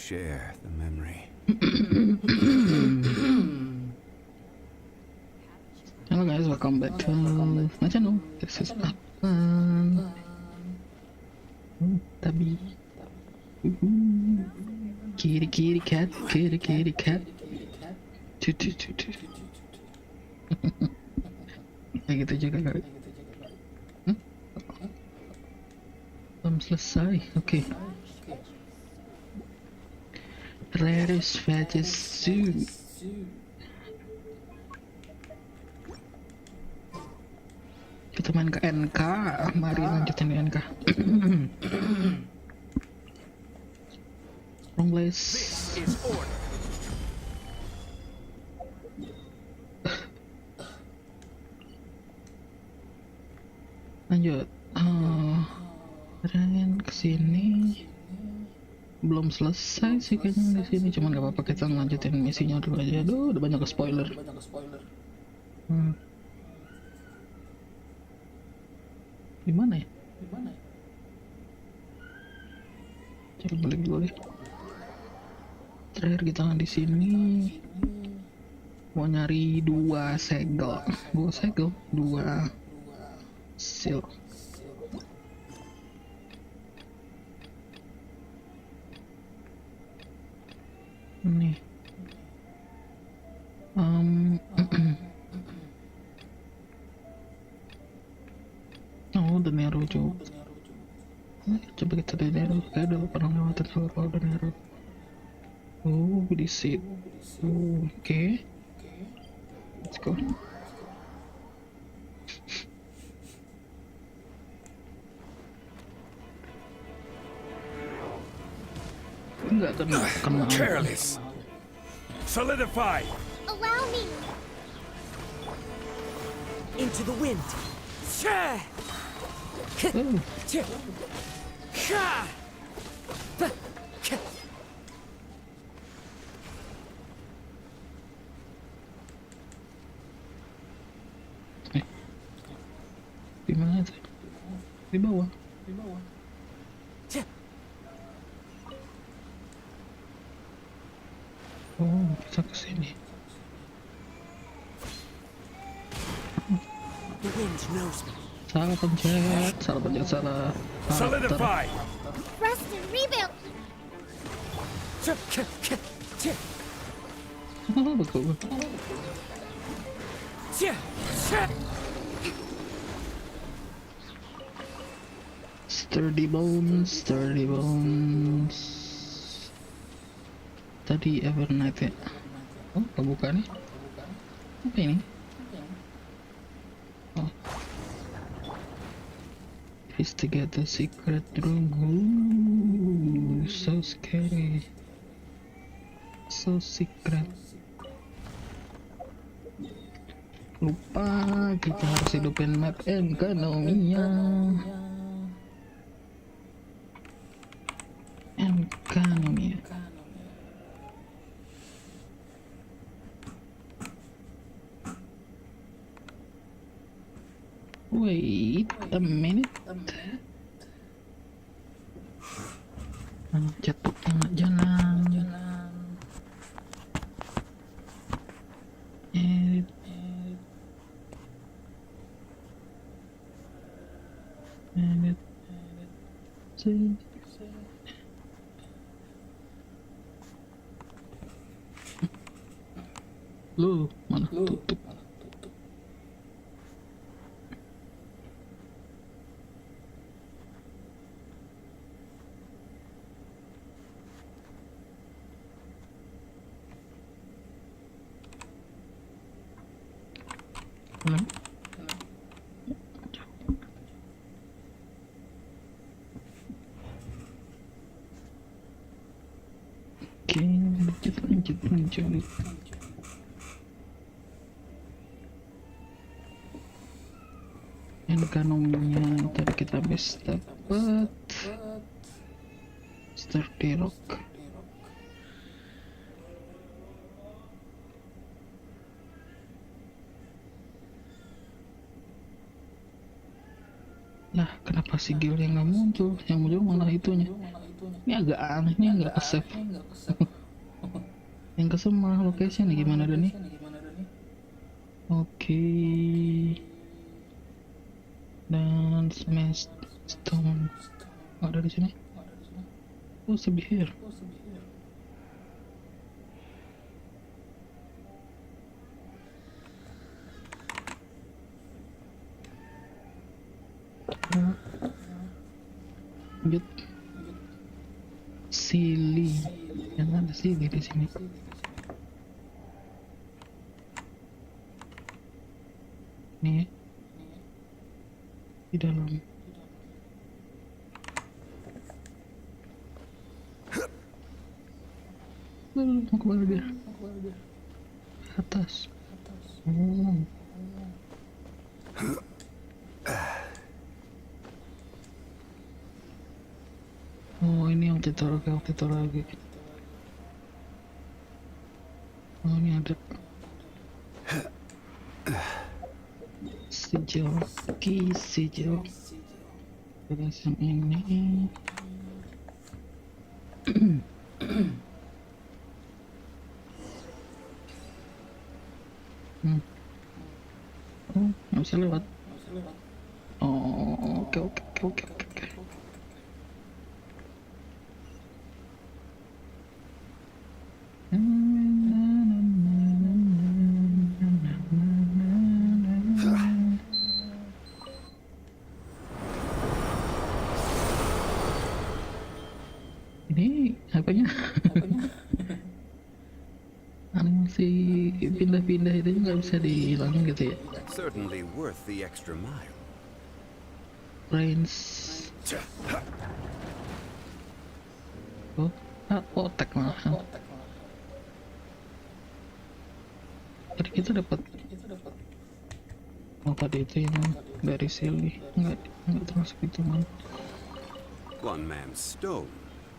share the memory. Hello guys, welcome back to my channel. This is Apan. Tabi. Kitty cat. Cucu. Kayak gitu juga kali. Belum selesai. Oke. Rarest fetches soon. Kita main ke NK, mari lanjutin di NK. Wrong place. Lanjut. Keren kesini. Belum selesai sih kayaknya di sini, cuman gak apa-apa, kita lanjutin misinya dulu aja. Aduh, udah banyak spoiler. Di mana ya? Coba balik dulu deh. Terakhir kita di sini mau nyari dua segel, dua seal. Nih. Oh, udah Nero juga. Coba kita dari Nero. Kayak udah pernah lewatin kalau udah Nero. Oh, di situ. Oke. Let's go. Enggak kena. Careless. Solidify. Allow me. Into the wind. Di mana tuh? Di bawah. Oh, bisa ke sini. The wind knows me. Salah pencet. Solidify. Rest and rebuild. Betul. Sturdy bones. Tadi Evernight ya. Oh, kebuka nih. Apa ini? Oh. Investigate the secret room. Ooh, so scary. So secret. Lupa, kita harus hidupin map Enkanomiya. Wait a minute. Jatuh tengah jalan. Lu mana tutup? Oke, lanjut. Enkanomiya tadi kita habis dapat sturdy rock. Lah, kenapa sigil yang nggak muncul? Yang muncul malah itunya. Ini agak aneh, ini nggak ke save. Yang ke semua location nih gimana nih? Oke. Dan smash stone ada di sini. Oh, sebihir. Lanjut. Silly. Yang ada silly di sini. Nih. Di dalam. Mau kemana dia? Atas. Oh, ini yang titor lagi. Oh, ini ada sigil, sigil. Terus yang ini. Oh, nggak bisa lewat. Oh, oke. Ini apanya? Animasi pindah-pindah itu nggak bisa dihilangin gitu ya? Certainly worth the extra mile. Range. Oh, attack malahan. Tadi kita dapat. Oh, tadi itu yang dari silly. Nggak termasuk itu man. One man's stone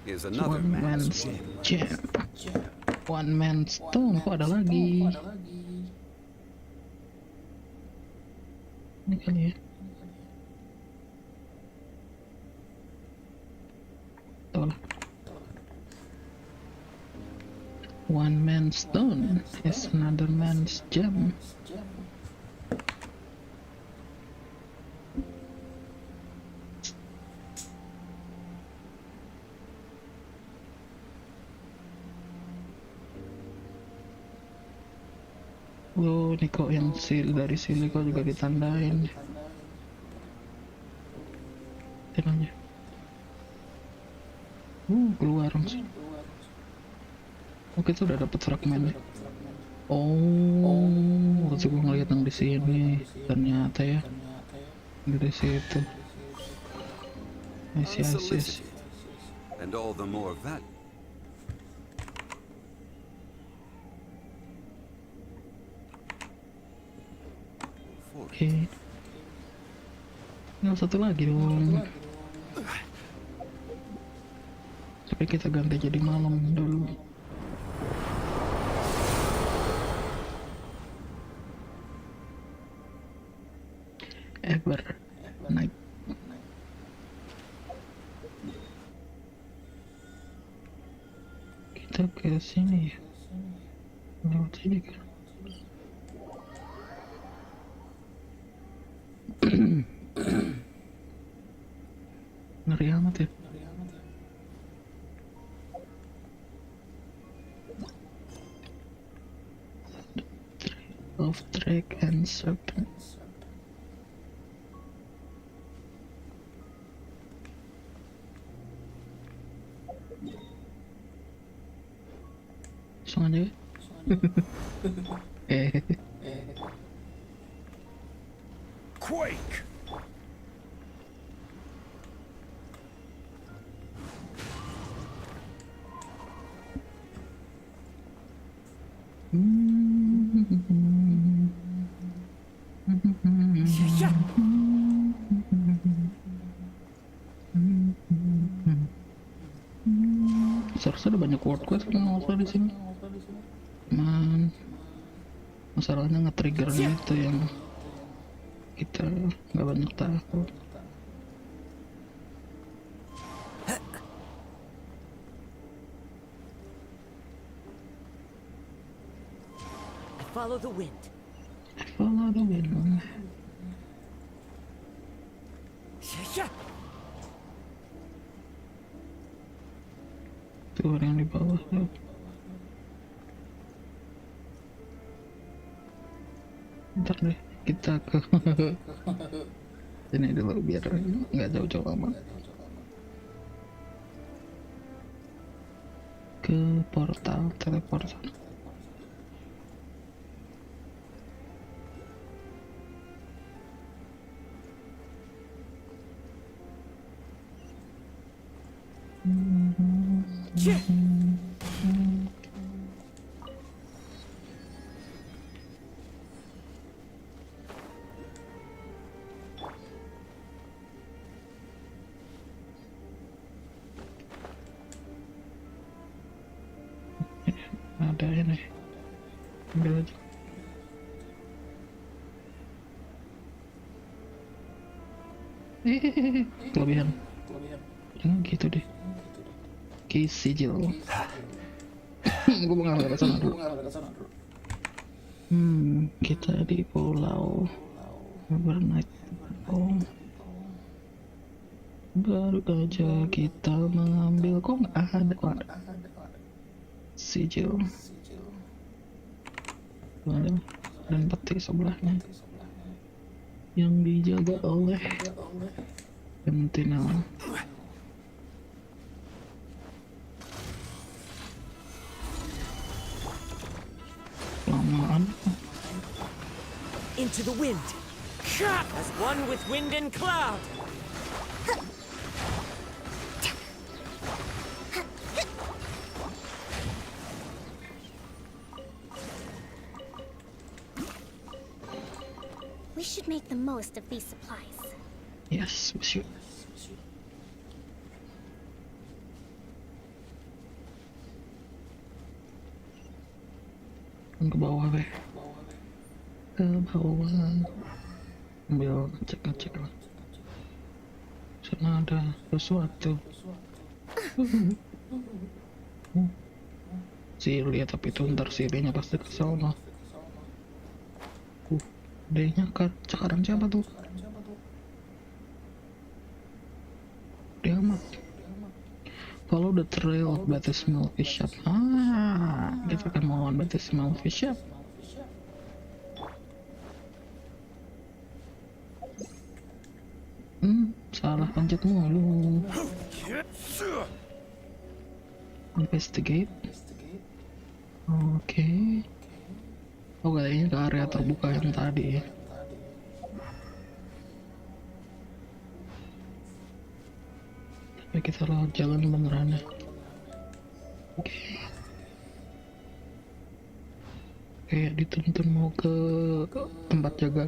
is another One man's man's gem. gem. One man's stone. Kok ada lagi? Ini kali ya. Tuh. One man's stone is another man's gem. Oh, ini kok yang dari sini kok juga ditandain. Tandanya. Keluar langsung. Oke, itu udah dapat fragmennya. Oh, waktu gue ngeliat yang di sini, ternyata ya dari situ. Yes. And all the more value. Oke. Tinggal satu lagi dong. Tapi kita ganti jadi malam dulu. Ever night. Kita ke sini ya. Lewat sini kan. Ngeri amat ya. Of drag and serpent. Langsung aja ya. Quake! Seharusnya ada banyak word quest kalau di sini. Man, masalahnya nge-triggernya itu yang kita nggak banyak tahu. follow the wind. Follow the wind. Tuh ada yang di bawah tuh. Ntar deh kita ke sini dulu biar nggak jauh-jauh amat. Ke portal teleport. Ada ini, ambil aja. Kelebihan. Jangan gitu deh. Sijil. Gue mengalir ke sana dulu. Kita di pulau Overnight. Oh, baru aja kita mengambil. Kok nggak ada? Kok ada? Sijil. Dan peti sebelahnya yang dijaga oleh Sentinel. Lamaan. Into the wind. As one with wind and cloud. We should make the most of these supplies. Yes, we should. Ke bawah deh. Ke bawah. Ambil ngecek lah. Sana ada sesuatu. Sili, tapi itu ntar silinya pasti kesel noh. Dehnya cakaran siapa tuh? Dia amat. Follow the trail of baptismal fish shop. Kita kan mau baptismal fish shop. Salah pencet mulu. Investigate. Oke. Oh, kayaknya ke area terbuka yang tadi ya. Tapi kita lewat jalan beneran ya. Oke. Kayak dituntun mau ke tempat jaga.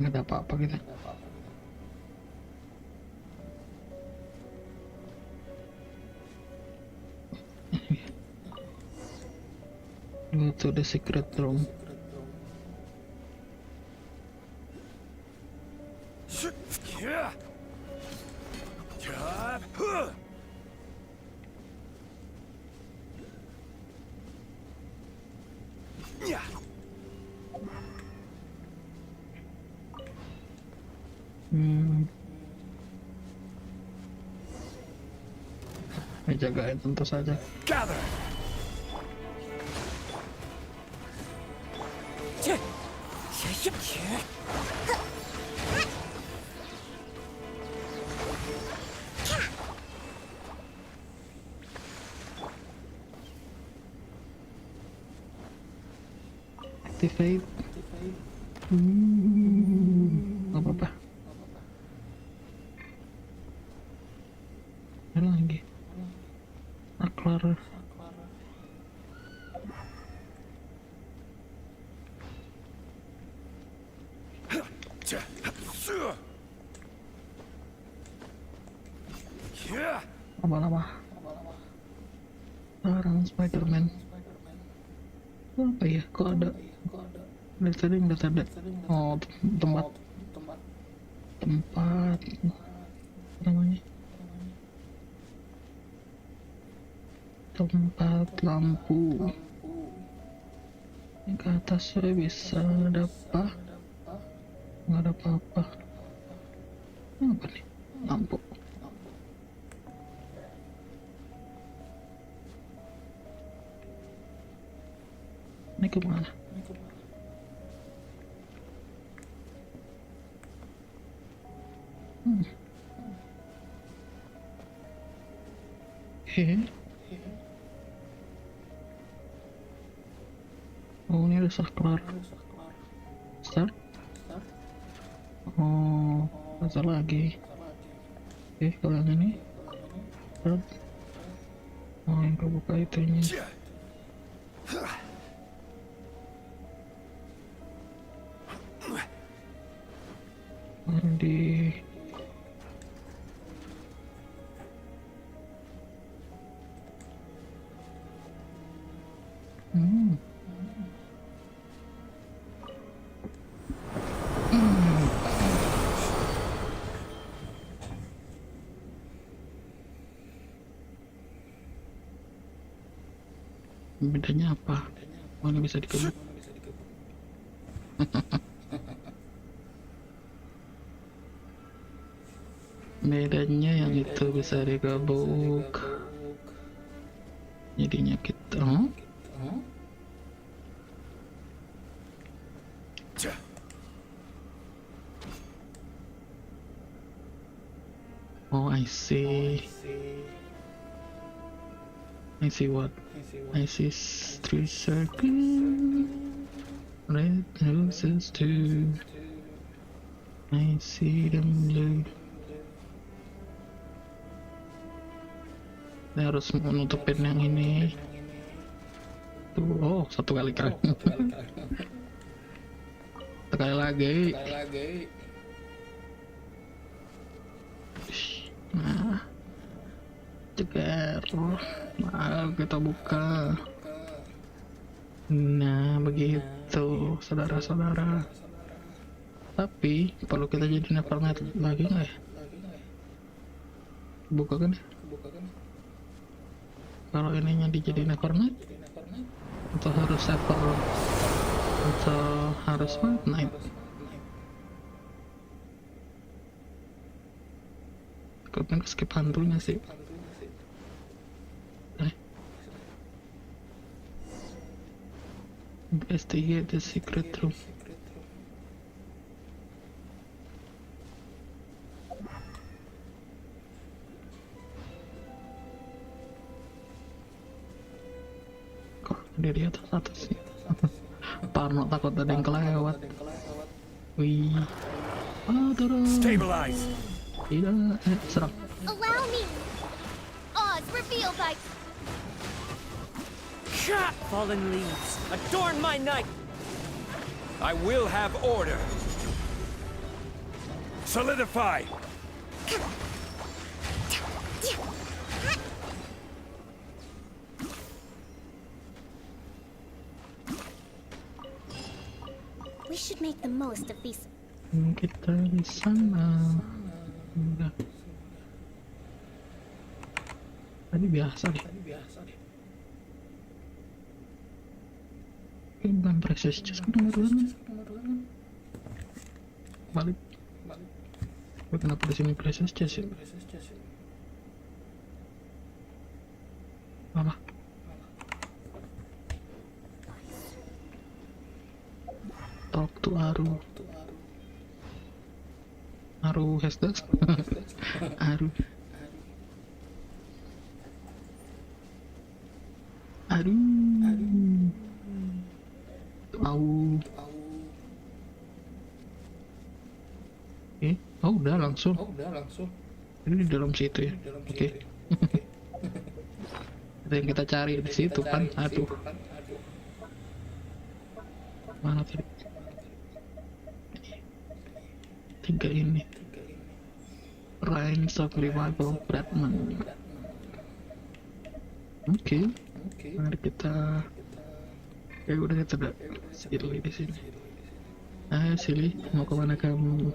Nggak ada apa-apa kita. Go to the secret room. Jagain tentu saja. Gather. Activate. Gak apa-apa. Ada lagi. Aklar. Lama-lama. Sekarang Spider-Man. Apa ya? Kok ada? Dari tadi nggak ada. Oh, tempat apa namanya? Tempat lampu. Ini ke atas saya bisa ada apa? Nggak ada apa-apa. Ini apa nih? Lampu. Ini kemana? Hehe. Oh, ini ada saklar. Start. Oh, ada lagi. Oke, kalau yang ini. Start. Oh, yang kebuka itunya. Di bedanya apa? Oh, ini bisa dikebut. Bedanya yang itu bisa dikebuk. Jadinya kita oh, I see. I see what? I see 3 circles, red roses too. I see them blue. Saya harus menutupin yang ini. Tuh, oh, satu kali. Sekali lagi. Nah, ceker. Nah, kita buka. Nah, begitu, saudara-saudara. Tapi perlu kita jadi nevernight lagi nggak ya? Buka kan? Kalau ininya dijadiin nevernight, atau harus ever, atau harus night? Kapan skip hantunya sih? Investigate the secret room. Kok dia di atas sih? Parno takut ada yang kelewat. Wih. Turun. Stabilize. Tidak, serang. Allow me! Oz revealed by... Fallen leaves, adorn my night! I will have order. Solidify. We should make the most of these... Kita di sana. Udah. Tadi biasa deh. Ini bukan precious chest nomor 2. Balik. Kenapa di sini precious chest ya? Apa? Talk to Aru. Aru has that? Aru. Au. Oh udah langsung. Ini di dalam situ ya. Oke. Itu yang kita cari di situ kan. Aduh. Mana tadi? 3 ini. Reigns of Revival Bradman. Oke. Mari kita. Udah kita udah Silly di sini. Silly, mau kemana kamu?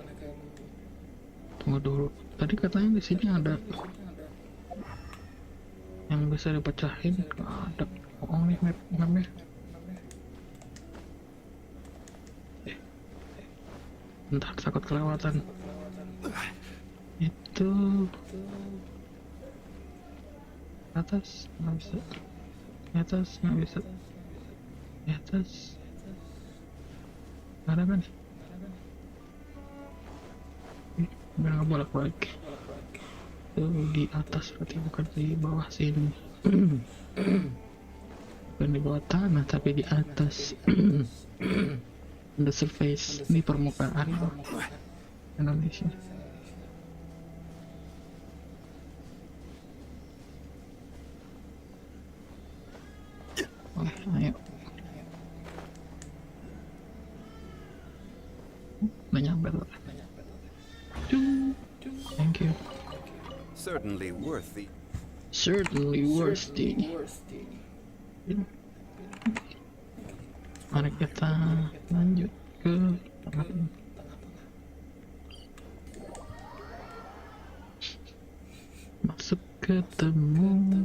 Tunggu dulu. Tadi katanya di sini ada yang bisa dipecahin. Ada. Oh nih mapnya. Bentar, takut kelewatan. Itu atas nggak bisa, di atas nggak bisa, di atas nggak ada kan? Udah nggak bolak-balik. Itu di atas berarti, bukan di bawah sini. Bukan di bawah tanah tapi di atas. The surface, di permukaan Indonesia. Ayo. Udah nyampe tuh. Thank you. Certainly worthy. Certainly worthy. Mari kita lanjut ke masuk ketemu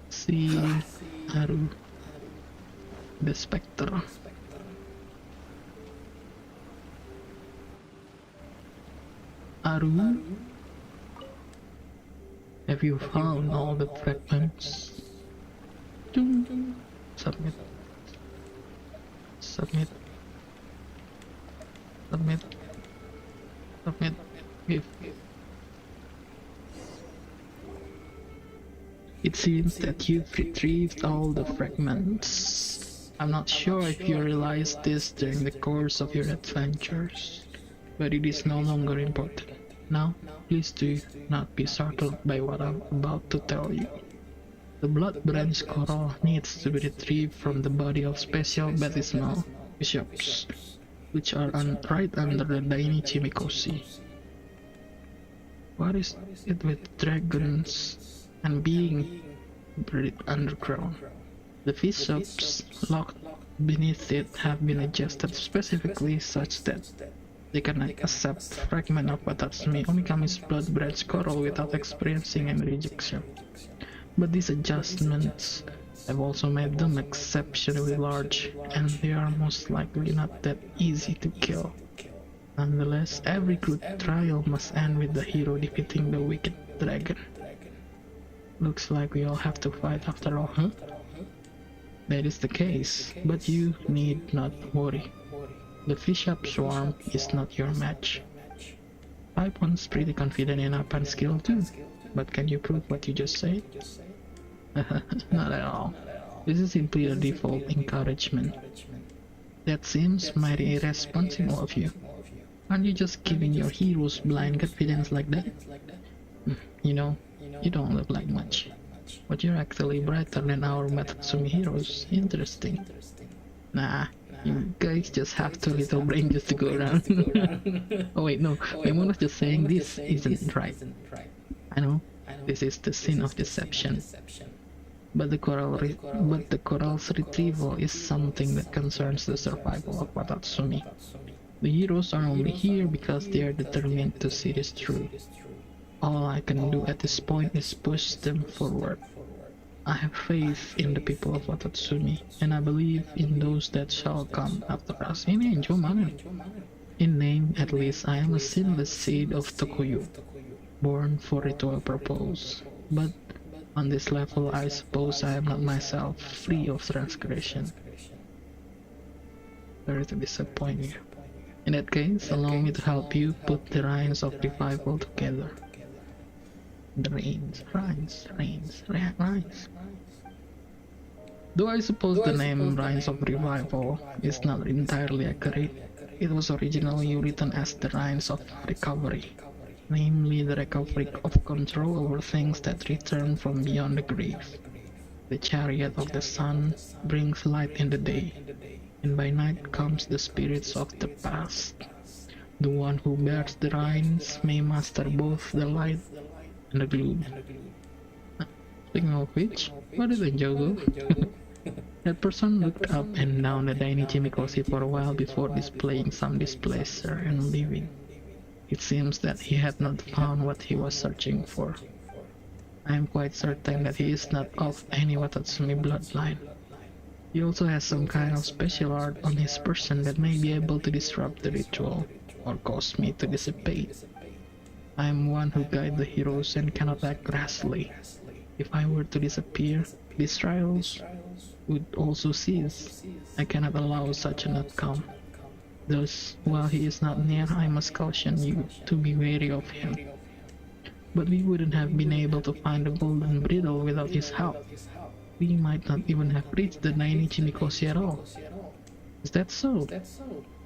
si Haru, the Spectre. Haru, have you found all the fragments? Submit. Submit. Submit. Submit. Give. It seems that you've retrieved all the fragments. I'm not sure if you realized this during the course of your adventures, but it is no longer important. Now, please do not be startled by what I'm about to tell you. The blood branch coral needs to be retrieved from the body of special baptismal bishops, which are right under the Dainichi Mikoshi. What is it with dragons and being buried underground? The bishops locked beneath it have been adjusted specifically such that they can accept fragment of Watatsumi Omikami's blood branch coral without experiencing any rejection. But these adjustments have also made them exceptionally large, and they are most likely not that easy to kill. Nonetheless, every good trial must end with the hero defeating the wicked dragon. Looks like we all have to fight after all, huh? That is the case, but you need not worry. The fish-up swarm is not your match. Paipon's pretty confident in up and skill too, but can you prove what you just said? Not at all. This is simply a default encouragement. That seems mighty irresponsible of you. Aren't you just giving your heroes blind confidence like that? You know, you don't look like much, but you're actually brighter than our Matatsumi heroes. Interesting. Nah, you guys just have too little brain just to go around. Oh wait, no, Maimon was just saying this isn't right. I know, this is the sin of deception. But the coral's retrieval is something that concerns the survival of Watatsumi. The heroes are only here because they are determined to see this through. All I can do at this point is push them forward. I have faith in the people of Watatsumi, and I believe in those that shall come after us. In name, at least, I am a sinless seed of Tokuyu, born for ritual purpose. But on this level, I suppose I am not myself free of transgression. Sorry to disappoint you. In that case, allow me to help you put the reins of revival together. The reins. Though I suppose the name Reins of Revival is not entirely accurate, it was originally written as the Reins of Recovery, namely the recovery of control over things that return from beyond the grave. The chariot of the sun brings light in the day, and by night comes the spirits of the past. The one who bears the reins may master both the light and the gloom. Speaking of which, what is a Jogo? That person looked up and down the Dainichi Mikoshi for a while before displaying some displeasure and leaving. It seems that he had not found what he was searching for. I am quite certain that he is not of any Watatsumi bloodline. He also has some kind of special art on his person that may be able to disrupt the ritual or cause me to dissipate. I am one who guides the heroes and cannot act rashly. If I were to disappear, these trials would also cease. I cannot allow such an outcome. Thus, while he is not near, I must caution you to be wary of him. But we wouldn't have been able to find the golden bridle without his help. We might not even have reached the Nainichi Mikoshi at all. Is that so?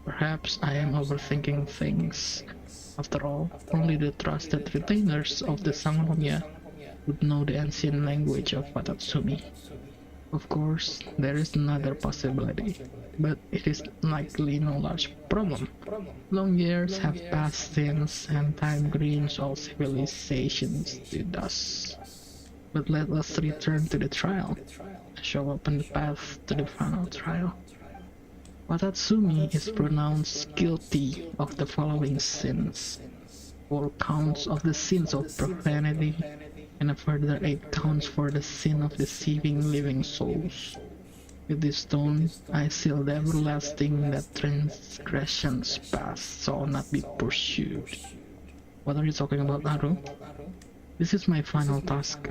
Perhaps I am overthinking things. After all, only the trusted retainers of the Sangonomiya would know the ancient language of Watatsumi. Of course, there is another possibility, but it is likely no large problem. Long years have passed since, and time brings all civilizations to dust. But let us return to the trial. I shall open the path to the final trial. Watatsumi is pronounced guilty of the following sins: 4 counts of the sins of profanity, and a further 8 counts for the sin of deceiving living souls. With this stone, I seal the everlasting that transgressions past shall not be pursued. What are you talking about, Naru? This is my final task,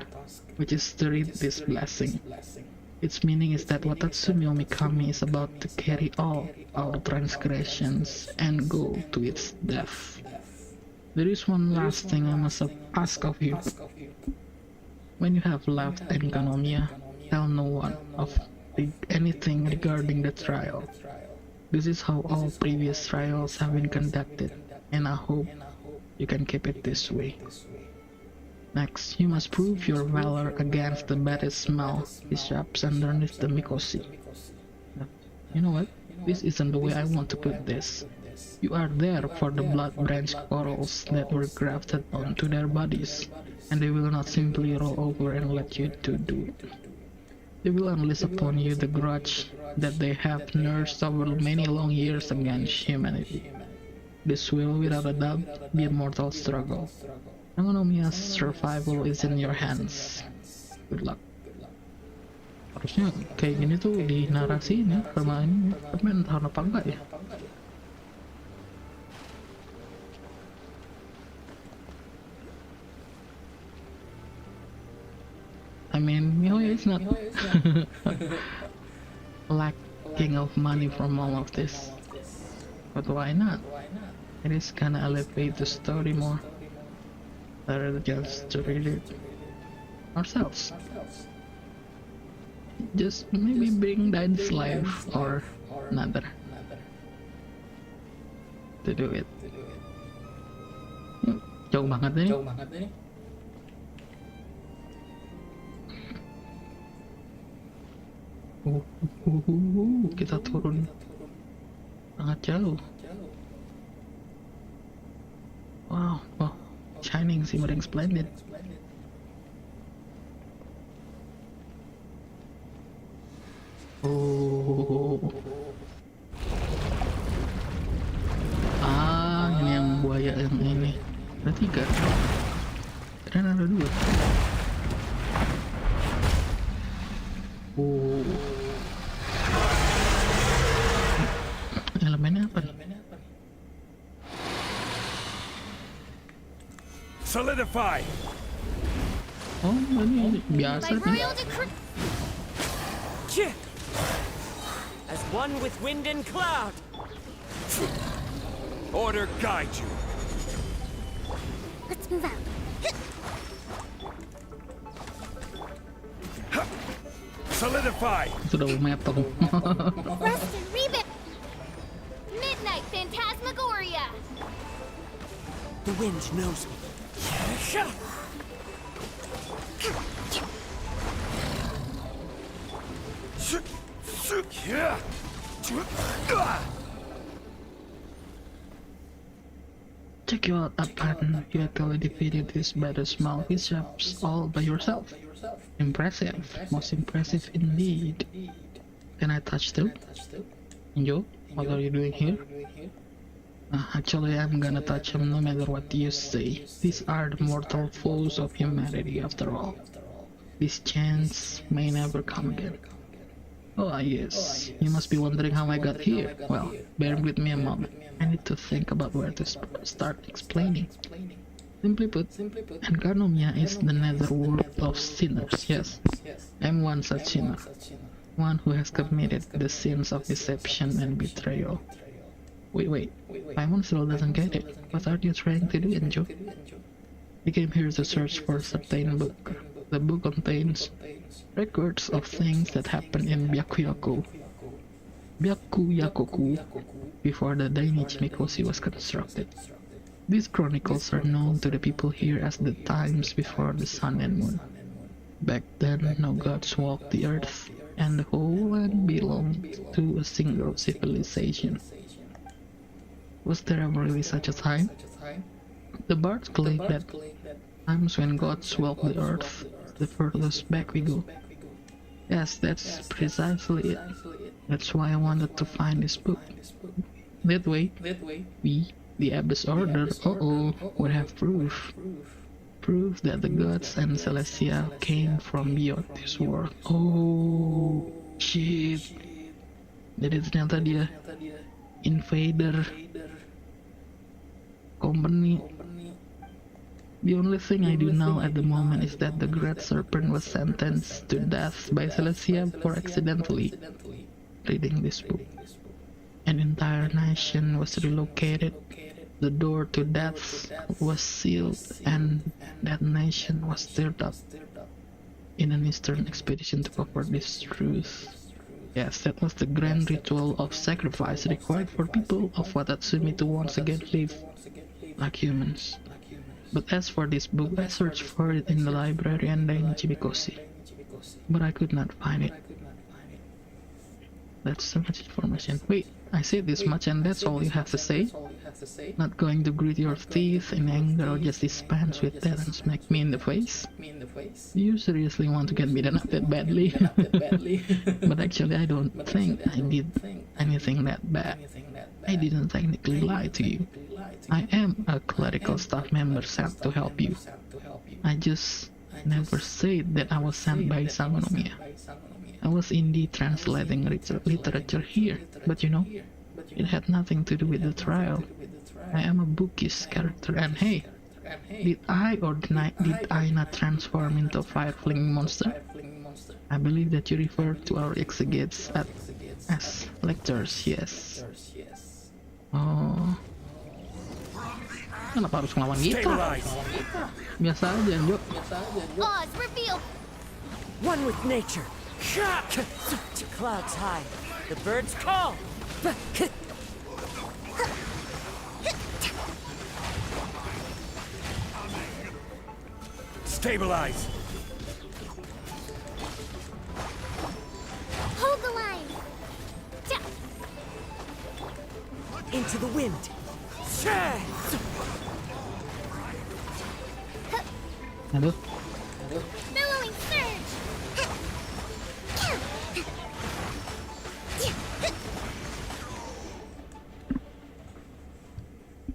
which is to read this blessing. Its meaning is that Watatsumi Omikami is about to carry all our transgressions and go to its death. There is one last thing I must ask of you. When you have left Enkanomiya, tell no one of anything regarding the trial. This is how all previous trials have been conducted, and I hope you can keep it this way. Next, you must prove your valor against the baddest smell bishops underneath the Mikoshi. You know what? This isn't the way I want to put this. You are there for the blood branch corals that were grafted onto their bodies, and they will not simply roll over and let you two do it. They will unleash upon you the grudge that they have nursed over many long years against humanity. This will, without a doubt, be a mortal struggle. Enkanomiya's survival is in your hands. Good luck. Harusnya kayak gini tuh di narasi ini sama ini, tapi entah apa enggak ya. I mean, it's not lacking of money from all of this, but why not? It is gonna elevate the story more, rather than just to read it ourselves. Just maybe bring Dine's life or another to do it. Jauh banget ini. Kita turun sangat jauh. Wow, shining, shimmering, splendid. Ini yang buaya yang ini. Ada 3. Dan ada 2. Elemennya apa nih? Solidify! Oh, ini biasa By nih. royal decree. As one with wind and cloud. Order guide you. Let's move out. Solidify! Sudah metal. Rest and reboot. Midnight Phantasmagoria. The wind knows me. Check you out upon you actually defeated these battle small bishops all by yourself. Impressive, most impressive indeed. Can I touch them? Yo, what are you doing here? Actually, I'm gonna touch them no matter what you say. These are the mortal foes of humanity after all. This chance may never come again. Oh, yes. You must be wondering how I got here. Well, bear with me a moment. I need to think about where to start explaining. Simply put, Enkanomiya is the netherworld of sinners. Yes, I'm one such sinner. One who has committed the sins of deception and betrayal. Wait. Paimon still doesn't get it. What are you trying to do, Enjo? We came here to search for a certain book. The book contains records of things that happened in Byakuyaku before the Dainichi Mikoshi was constructed. These chronicles are known to the people here as the times before the sun and moon. Back then, no gods walked the earth, and the whole land belonged to a single civilization. Was there ever really such a time? The bards claim that times when gods walked the earth, the furthest back we go. Yes, that's precisely it. That's why I wanted to find this book. That way, we, the Abyss Order, would have proof. Proof that the gods and Celestia came from beyond this world. Oh, shit. Jadi ternyata dia invader company. The only thing I do know at the moment is that the Great Serpent was sentenced to death by Celestia for accidentally reading this book. An entire nation was relocated, the door to death was sealed, and that nation was stirred up in an eastern expedition to cover this truth. Yes, that was the grand ritual of sacrifice required for people of Watatsumi to once again live like humans. But as for this book, I searched for it in the library and Dainichi Mikoshi, but I could not find it. That's so much information. Wait, I said this much and that's all you have to say? Not going to grit your teeth in anger or just dispense with that and smack me in the face? You seriously want to get beaten up that badly? But actually I don't think I did anything that bad. I didn't technically lie to you. I am a clerical staff member sent to help you. I just never said that I was sent by Enkanomiya. I was indeed translating literature here, but you know, it had nothing to do with the trial. I am a bookish character, and hey, did I not transform into a fire-flinging monster? I believe that you refer to our exegetes as lectors, yes. Oh, kenapa harus ngelawan kita? Biasa aja, Jo. Oz, reveal. One with nature. To clouds high. The birds call. Stabilize. Hold the line. Into the wind. Aduh. Billowing surge.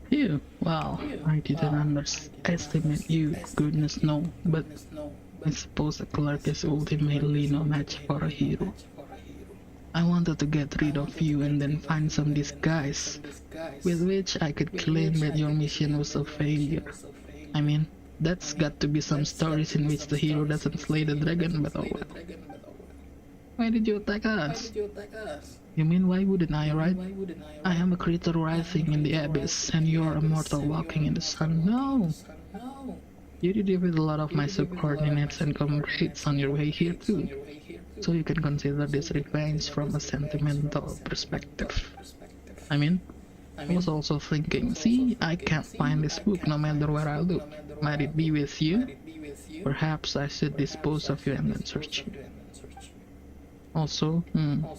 Phew, wow, I didn't underestimate you, goodness no, but I suppose a clerk is ultimately no match for a hero. I wanted to get rid of you and then find some disguise with which I could claim that your mission was a failure. I mean, that's got to be some stories in which the hero doesn't slay the dragon, but oh well. Why did you attack us? You mean why wouldn't I, right? I am a creature writhing in the abyss, and you're a mortal walking in the sun. No! You did it with a lot of my subordinates and comrades on your way here too. So you can consider this revenge from a sentimental perspective. I mean, I was also thinking, see, I can't find this book no matter where I look. Might it be with you? Perhaps I should dispose of you and then search you. Also,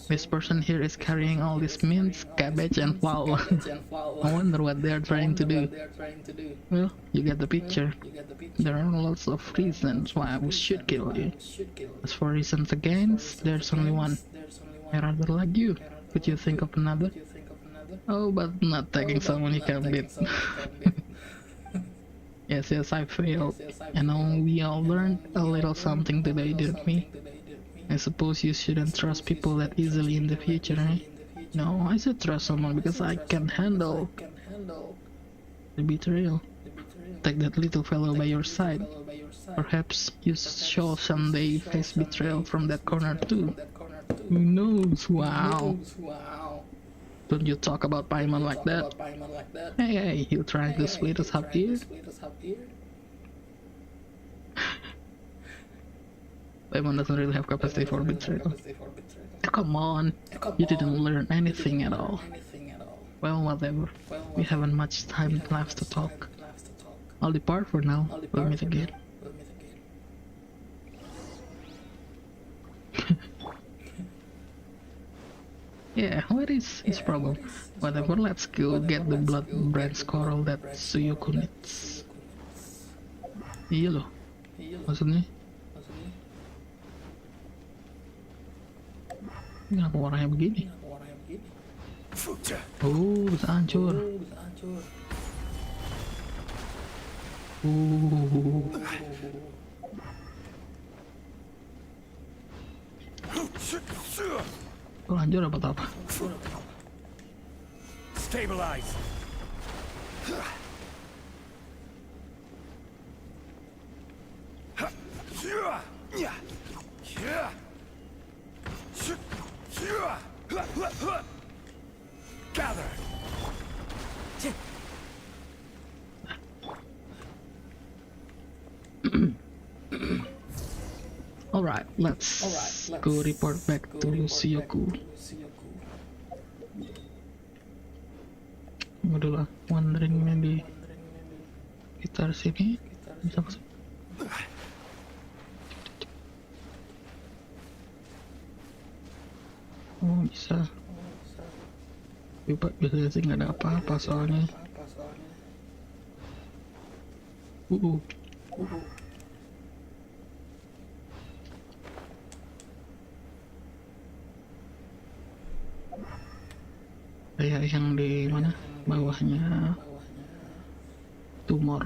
this person here is carrying all this mint, cabbage, and flour. I wonder what they're trying to do. Well, you get the picture. There are lots of reasons why we should kill you. As for reasons against, there's only one. I rather like you. Could you think of another? Oh, but not taking someone you can beat. Yes, I failed. And we all learned a little something today, didn't we? I I suppose you shouldn't trust people that easily in the future, eh? No, I should trust someone because I can handle the betrayal. Take that little fellow by your side. Perhaps you shall someday face betrayal from that corner too. Who knows? Wow. Don't you talk about Paimon like that. Hey, you trying to split us up here? Paimon doesn't really have capacity for betrayal. Come on, you didn't learn anything at all. Well, whatever. We haven't much time left to talk. I'll depart for now. We'll meet again. Yeah, what is his problem? Whatever, let's go get the blood branch coral that Suyuku needs. Iya loh, maksudnya kenapa warnanya begini? Oh, bisa hancur. Oh, hancur apa? Stabilize. Gather. Alright, let's go report back to Suyuku. Udah lah, wanderingnya di sekitar sini bisa masuk. Oh bisa. Biasanya sih nggak ada apa-apa soalnya. Kayak yang di mana bawahnya tumor.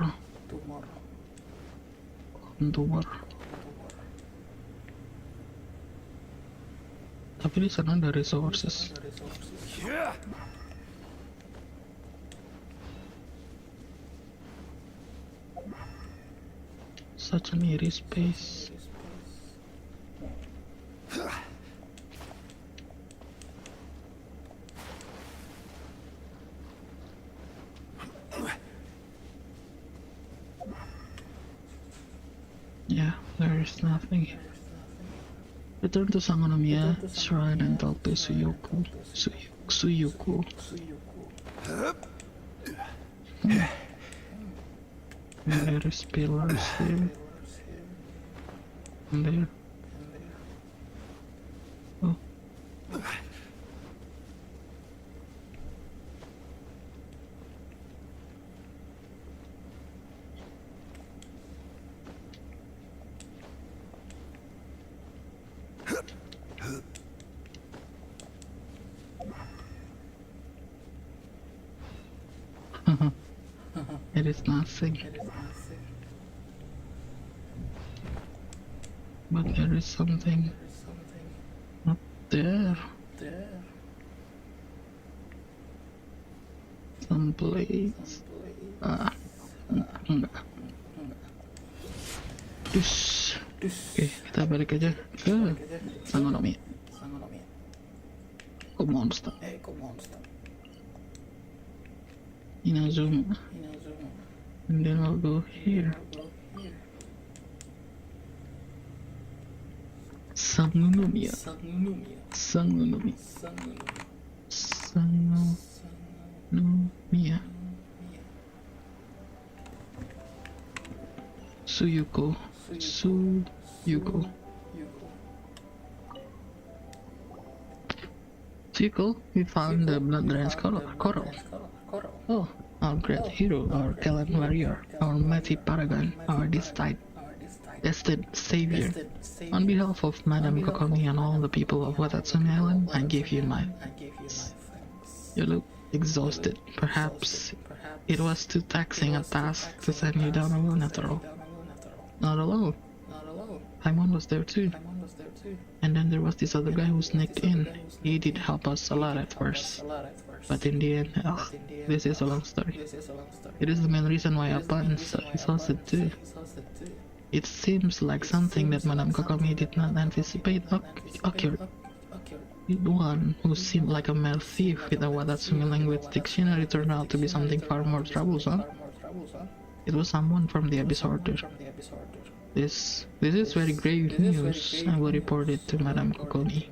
Tapi di sana ada resources. Such an eerie space. Yeah, there is nothing here. Return to Enkanomiya Shrine and talk to Suyuku. And there is pillars here. And there. Oh. It is nothing. But there is something up there. Some place. Enggak. Oke, kita balik aja ke Enkanomiya. Kok monster? Inazuma. And then I'll go here. Enkanomiya. Suyuko. Suyuko, we found the blood drain's coral. Oh, our great hero, our gallant warrior, our mighty paragon, our destined savior. On behalf of Madame Kokomi and all the people of Watatsumi Island, I give you my thanks. You look exhausted. Perhaps it was too taxing a task to send you down alone after all. Not alone. Paimon was there too. And then there was this other guy who sneaked in. He did help us a lot at first. But in the end, this is a long story. It is the main reason why Appa exhausted too. It seems like something that Madame Kokomi did not anticipate occurred. The one who seemed like a male thief with a Watatsumi language dictionary turned out to be something far more troublesome. It was someone from the Abyss Order. This is very grave news. I will report it to Madame Kokomi.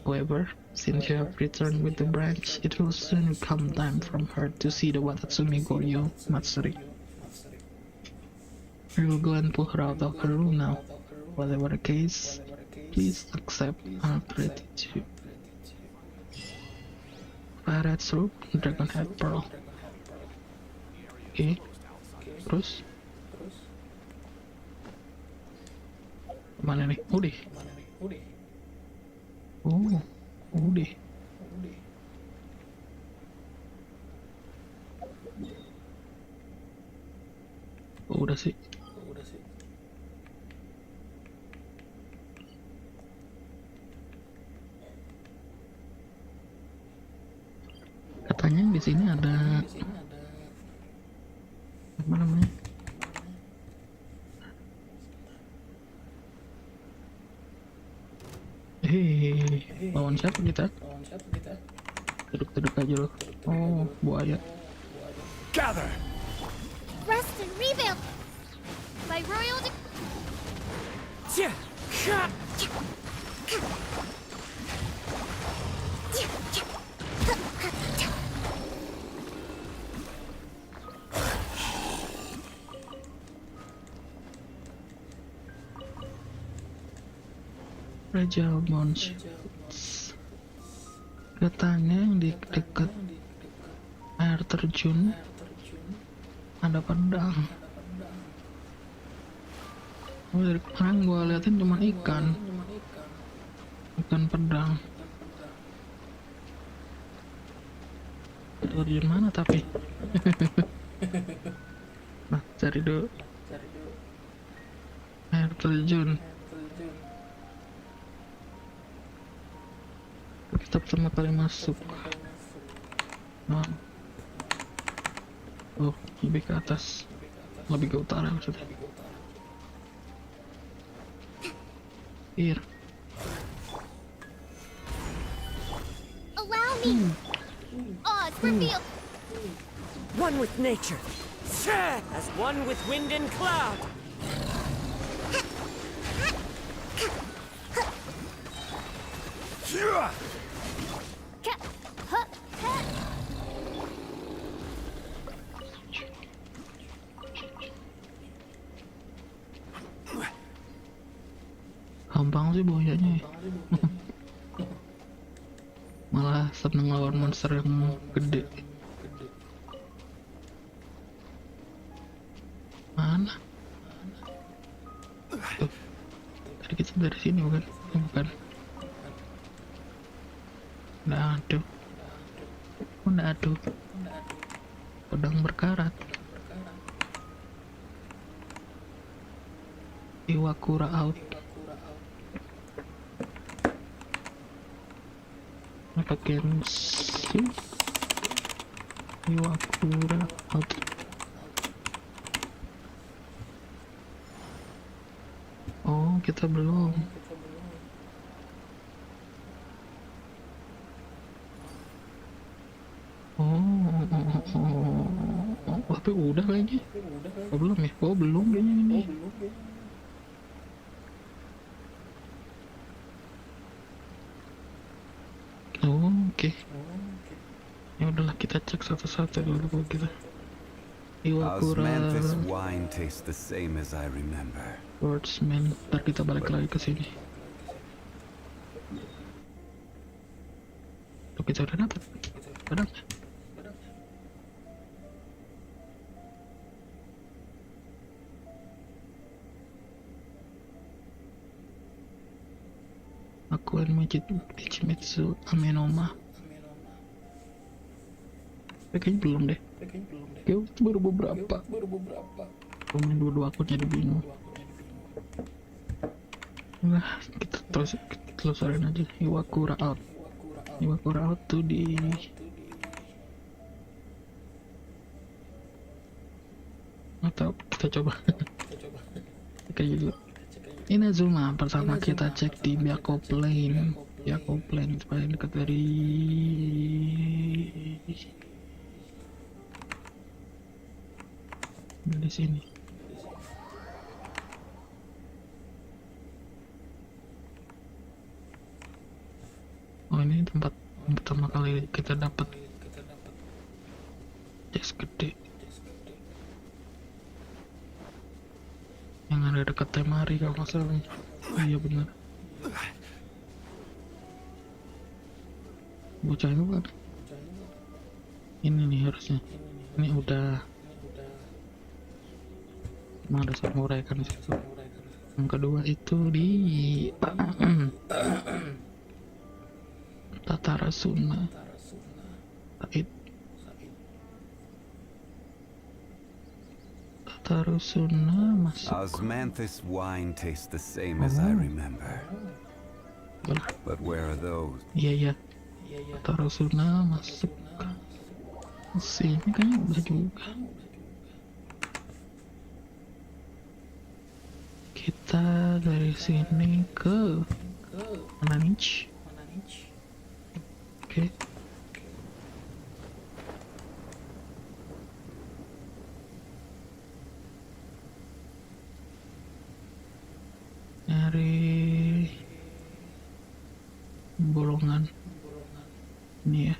However, since you have returned with the branch, it will soon come time from her to see the Watatsumi Goryo Matsuri. We will go and pull her out of her room now. Whatever the case, please accept our gratitude. Pirate's Rope, Dragon Head Pearl. Oke, terus mana nih? Udah. Oh, udah. Oh, udah sih. Katanya di sini ada apa namanya? Hei, lawan siapa kita? Duduk-duduk aja loh. Oh, buaya. Gather! Rest and rebuild! By royal Raja Mons. Katanya yang di dekat air terjun ada pedang. Oh, dari kemarin gua liatin cuma ikan, bukan pedang. Terjun mana tapi? Nah, cari dulu. Air terjun. Kita pertama kali masuk. Nah. Oh, lebih ke atas, lebih ke utara maksudnya. Here. allow me! Oz, reveal! One with nature, as one with wind and cloud. Gampang sih buayanya ya. Malah seneng lawan monster yang gede. Mana? Tuh. Tadi kita dari sini bukan? Oh, bukan. Nggak ada. Oh, nggak ada. Pedang berkarat. Iwakura out. Apa Genshin? Iwakura out. Oh, kita belum. Tapi udah kayaknya. Oh, belum ya? Oh, belum kayaknya ini. Oh, oke. Ya udahlah, kita cek satu-satu dulu kita. Iwakura Osmanthus wine tastes the same as I remember. Swordsman. Ntar kita balik lagi ke sini. Tuh, kita udah dapat pedangnya. Akuan Majid Ichimitsu Amenoma. Kayaknya belum deh. Kayak itu baru beberapa. Main dua-dua akunnya, dia bingung. Nah, kita telusurin aja. Iwakura out. Iwakura out tuh di atau kita coba kayak gitu. Ini Zuma pertama kita cek di Byako Plain. Byako Plain itu paling dekat dari sini. Oh, ini tempat pertama kali kita dapat chest gede yang ada dekat Temari kalau nggak salah. Oh, iya benar. Bocah itu kan ini nih harusnya. Ini udah ada samurai kan di situ. Yang kedua itu di Tatarasuna Said. Tatarasuna masuk. Osmanthus wine tastes the same as I remember. But where are those? Iya. Tatarasuna masuk. Sini kayaknya udah juga. Kita dari sini ke mana nih? Oke. Nyari bolongan ini ya.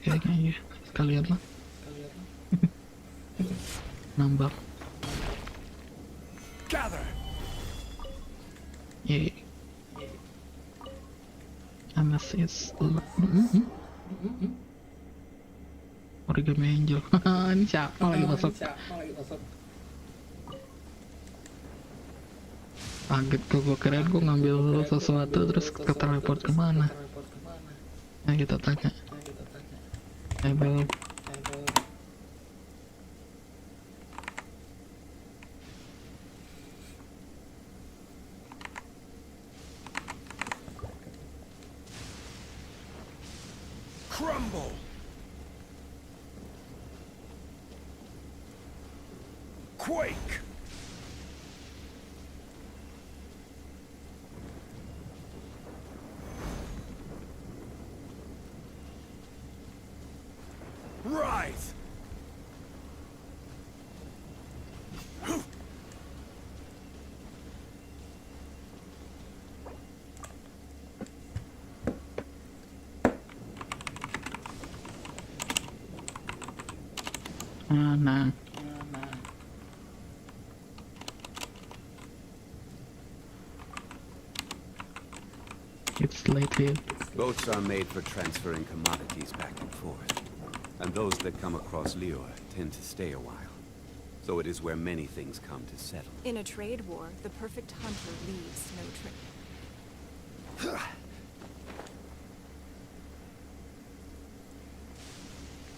Kayaknya ya sekalian lah. Nambah. Gather. Yay. Amethyst. Origami Angel. Ini siapa lagi masuk? Kaget gue keren gue ngambil sesuatu terus ke teleport kemana? Nah kita tanya. Bel. Crumble. Quake. Rise. Nah. It's late here. Boats are made for transferring commodities back and forth. And those that come across Lure tend to stay a while. So it is where many things come to settle. In a trade war, the perfect hunter leaves no trace.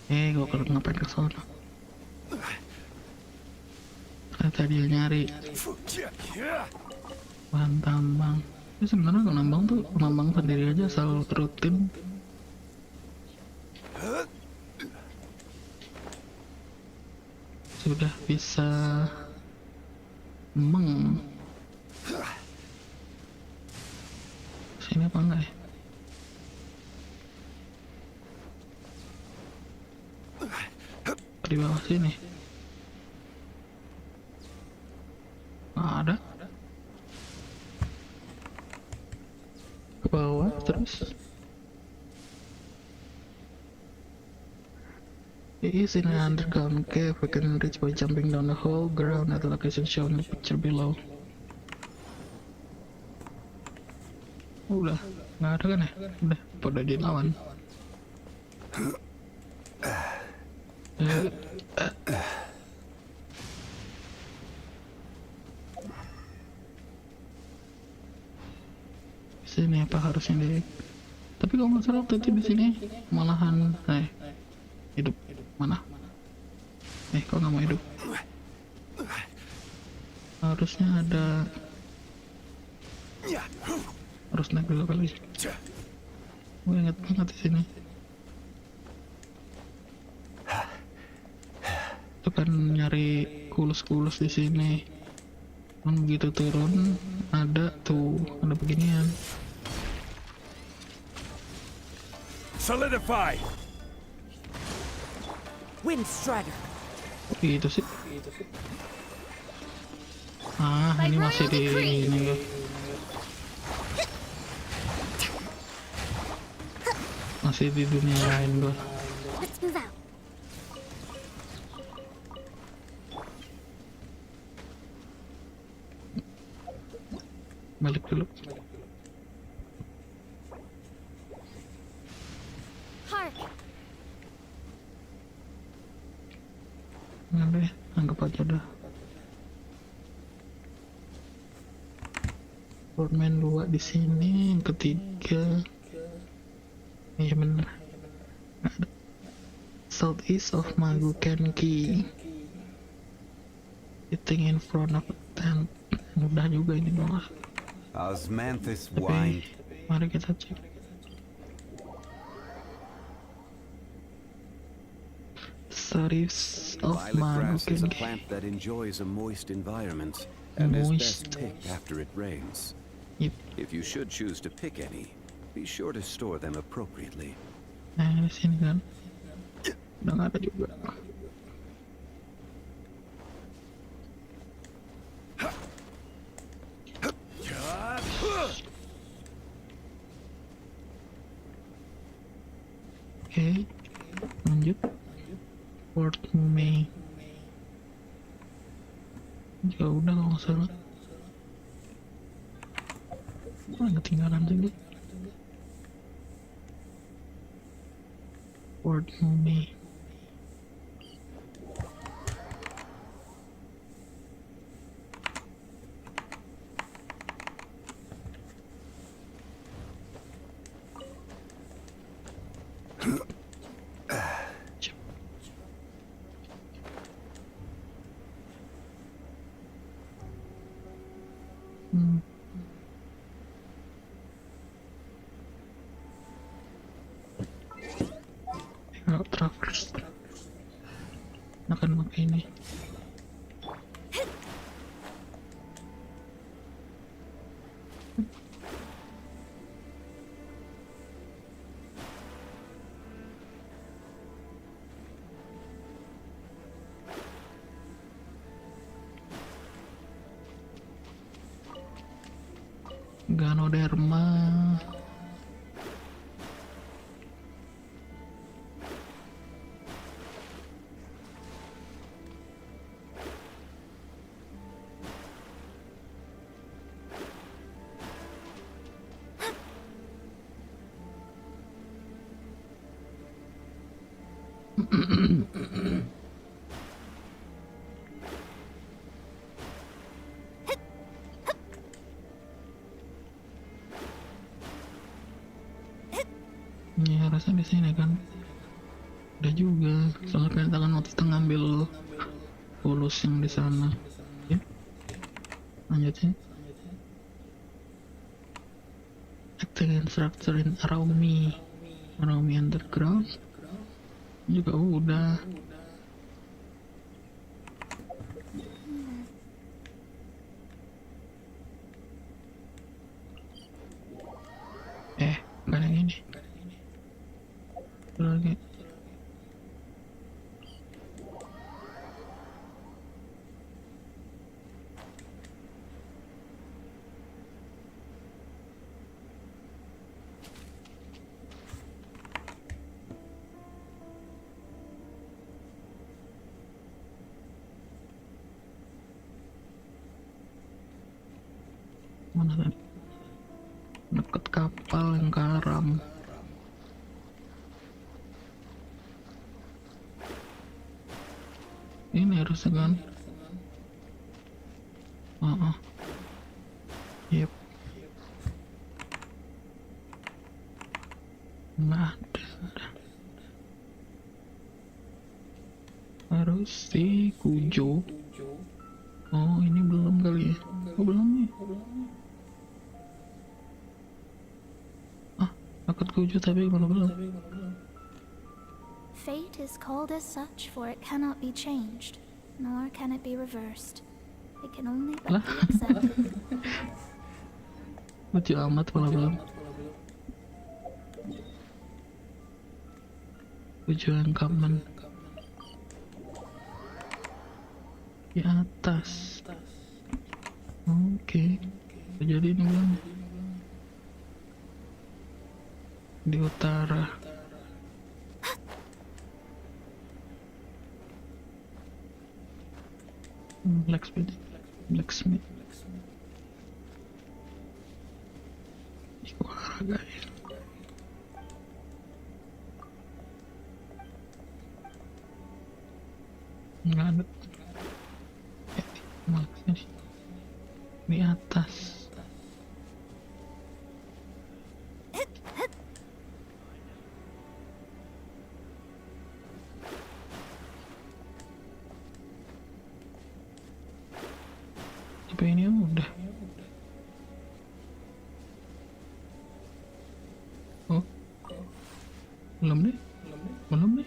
Gue kalau ngapain ke sana? Tadi dia nyari bahan tambang. Ini sebenarnya kalau nambang tuh nambang sendiri aja asal rutin. Sudah bisa sini apa enggak ya? Di bawah sini ada ke bawah terus. It is in an underground cave. We can reach by jumping down the whole ground at the location shown in the picture below. Udah nggak ada kan ya? Udah pada dilawan. Sini apa harusnya deh? Tapi kalau nggak salah tadi di sini malahan hidup mana? Kok nggak mau hidup? Harusnya ada, harus naik dulu kali. Gue inget banget di sini. Itu kan nyari kulus-kulus di sini. Kan begitu turun ada tuh, ada beginian. Solidify! Wind Strider. Gitu sih. Ini masih di ini loh. Masih di dunia lain loh. Let's move out. Balik dulu. Hark! Nggak deh, anggap aja dah. Sportman 2 di sini, yang ketiga. Iya bener. Ada. Southeast of Magukenki. Sitting in front of a tent. Mudah juga ini doang. Osmanthus Tapi wine. mari kita cek. Southeast of Violet grass is a Magukenki. plant that enjoys a moist environment and is Moist. best picked after it rains. Yep. If you should choose to pick any, be sure to store them appropriately. Nah di sini kan. Udah nggak ada juga. Oke, lanjut. Fort Mumei. Ya udah kalau nggak salah. Ketinggalan tadi. Fort Mumei. Kalau traverse akan pakai ini. Ganoderma. Ya harusnya di sini kan. Udah juga. Soalnya kan kita kan waktu itu ngambil fulus yang di sana. Ya. Lanjutin. Active structure in Araumi Underground. Juga udah. Bukan yang ini. Lagi. Mana tadi? Deket kapal yang karam. Ini harusnya kan? Yep. Nggak ada. Harus sih. Oh, ini belum kali ya? Oh, belum nih. Ah, takut kuju tapi belum. Fate is called as such, for it cannot be changed, nor can it be reversed. It can only but Lah. be accepted. Lucu amat malah belum. Tujuan kapan? Di atas. Oke. Jadi ini belum. Di utara. Blacksmith. Olahraga ya. Nggak ada. Maksudnya di atas. Tapi ini udah. Oh, belum deh. Belum.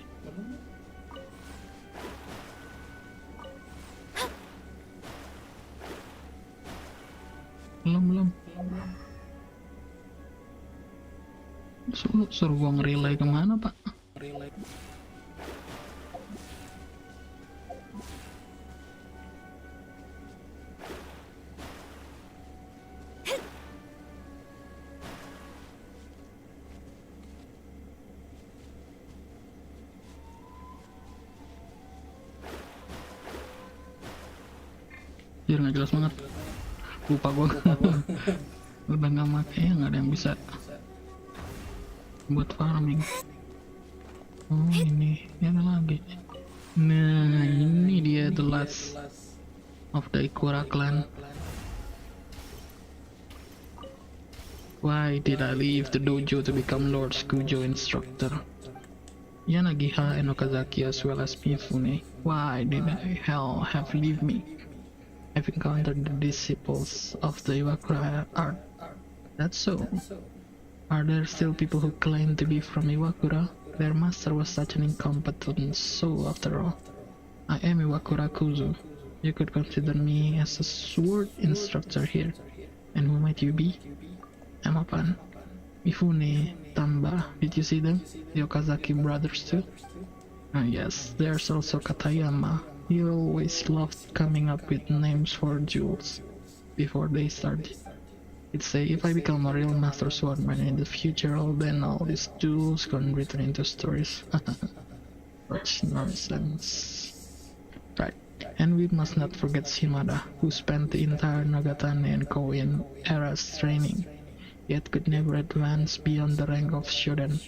Suruh gua nge-relay kemana, Pak? Biar nggak jelas banget. Lupa gua. Udah nggak make, nggak ada yang bisa buat farming. Oh, ini ada lagi. Nah, ini dia the last of the Ikura clan. Why did I leave the dojo to become Lord Skujo instructor? Yanagiha and Okazaki as well as Mifune. Why did I hell have leave me? I've encountered the disciples of the Iwakura art. That's so. Are there still people who claim to be from Iwakura? Their master was such an incompetent soul after all. I am Iwakura Kuzu. You could consider me as a sword instructor here. And who might you be? I'm apaan? Mifune, Tamba, did you see them? The Okazaki brothers too? Ah yes, there's also Katayama. He always loved coming up with names for jewels before they started. He'd say, if I become a real master swordman in the future, then all these jewels can written into stories. Such nonsense. Right, and we must not forget Shimada, who spent the entire Nagatane and Koen eras training, yet could never advance beyond the rank of Shodan.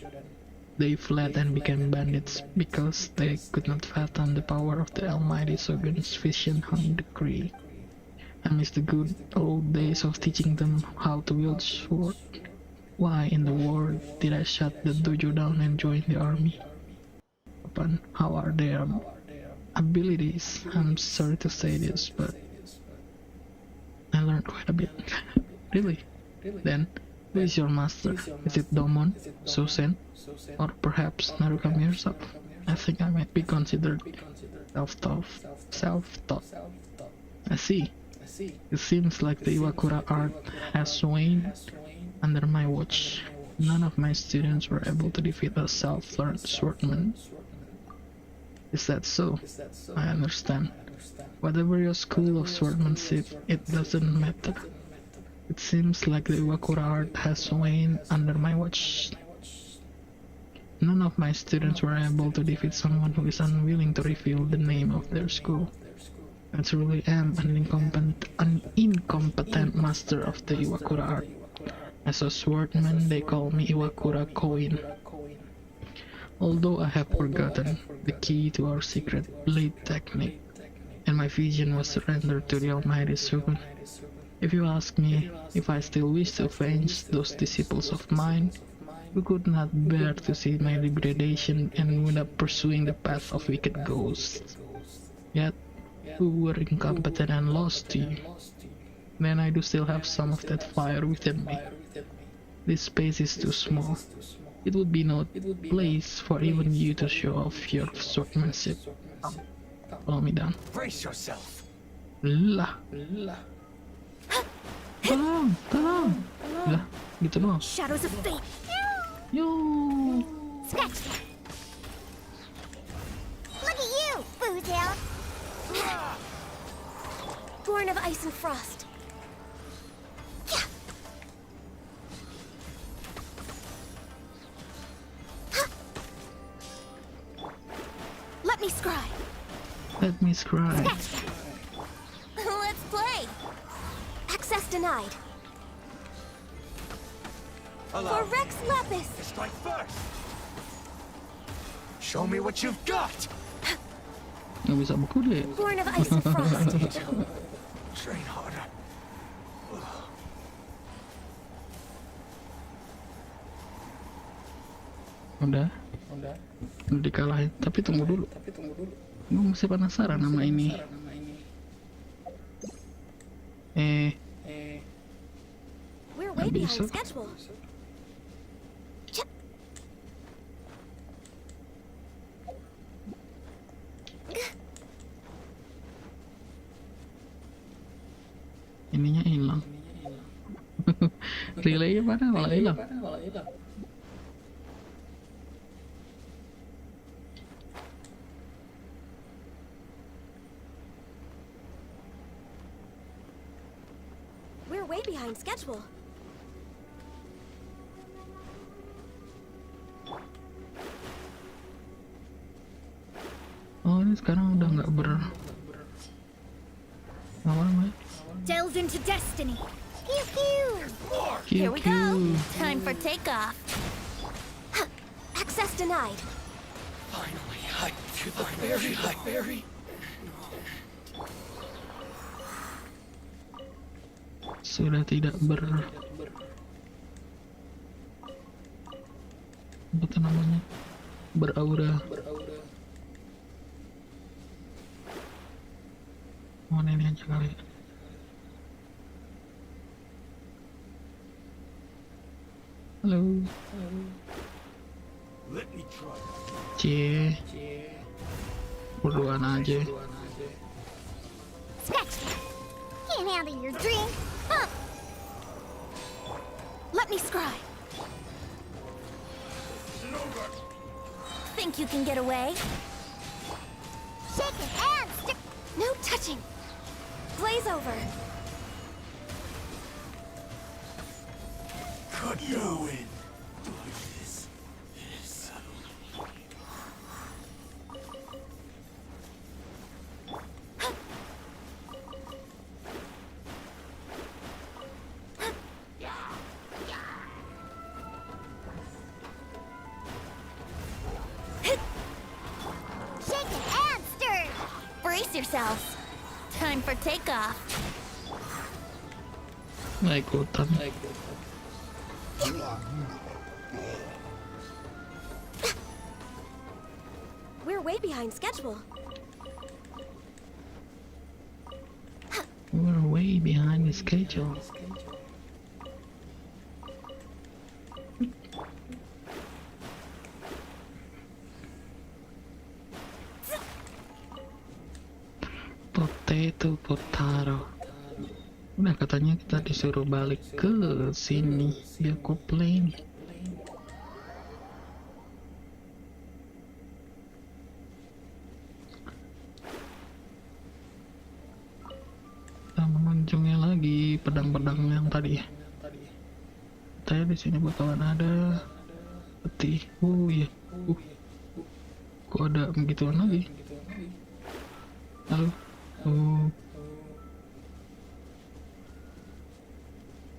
They fled and became bandits because they could not fathom the power of the almighty Shogun's vision-hung decree. I miss the good old days of teaching them how to wield sword. Why in the world did I shut the dojo down and join the army? How are their abilities? I'm sorry to say this, but I learned quite a bit. Really? Then, who is your master? Is it Domon, Susen, or perhaps Narukami yourself? I think I might be considered self-taught. I see. It seems like the Iwakura art has waned under my watch. None of my students were able to defeat a self-learned swordman. Is that so? I understand. Whatever your school of swordmanship, it doesn't matter. It seems like the Iwakura art has waned under my watch. None of my students were able to defeat someone who is unwilling to reveal the name of their school. I truly am an incompetent master of the Iwakura art. As a swordman, they call me Iwakura Koin. Although I have forgotten the key to our secret blade technique, and my vision was surrendered to the almighty Shogun. If you ask me if I still wish to avenge those disciples of mine, who could not bear to see my degradation and end up pursuing the path of wicked ghosts. Yet, who were incompetent and lusty. Then I do still have some of that fire within me. This space is too small. It would be no place for even you to show off your swordsmanship. Follow me down. Brace yourself. Lah. Tolong. Lah, gitu doang. Shadows of fate. Yo. Scratch that. Look at you, Foozle. Born of ice and frost. Let me scry. Let me scry. Let's play. Access denied. For Rex Lapis. Strike first. Show me what you've got. Nggak bisa buku deh. Born of ice and frost. Train harder. Udah dikalahin. Tapi tunggu dulu. Gue masih penasaran nama ini. We're way Nggak behind bisa. schedule. Ininya hilang. Relaynya mana malah hilang. We're way behind schedule. Oh, ini sekarang udah nggak apa namanya? Delve into destiny. Pew pew. Here we go. Time for takeoff. Access denied. Finally, I to the berry. Sudah tidak apa tuh namanya? Beraura. Mana ini aja kali. Halo. Let me try. Cie. Berduaan aja. Scratch that. Can't handle your drink. Huh. Let me scry. Think you can get away? Shake it and stick. No touching. Blaze over. Could you win? This. Shake it and stir. Brace yourselves. Time for takeoff. Naik hutan. We're way behind schedule. We're way behind the schedule. Potato. Udah katanya kita disuruh balik ke sini biar komplain. Kita mengunjungi lagi pedang-pedang yang tadi. Katanya di sini bakalan ada peti. Oh iya. Kok ada begituan lagi? Halo. Oh.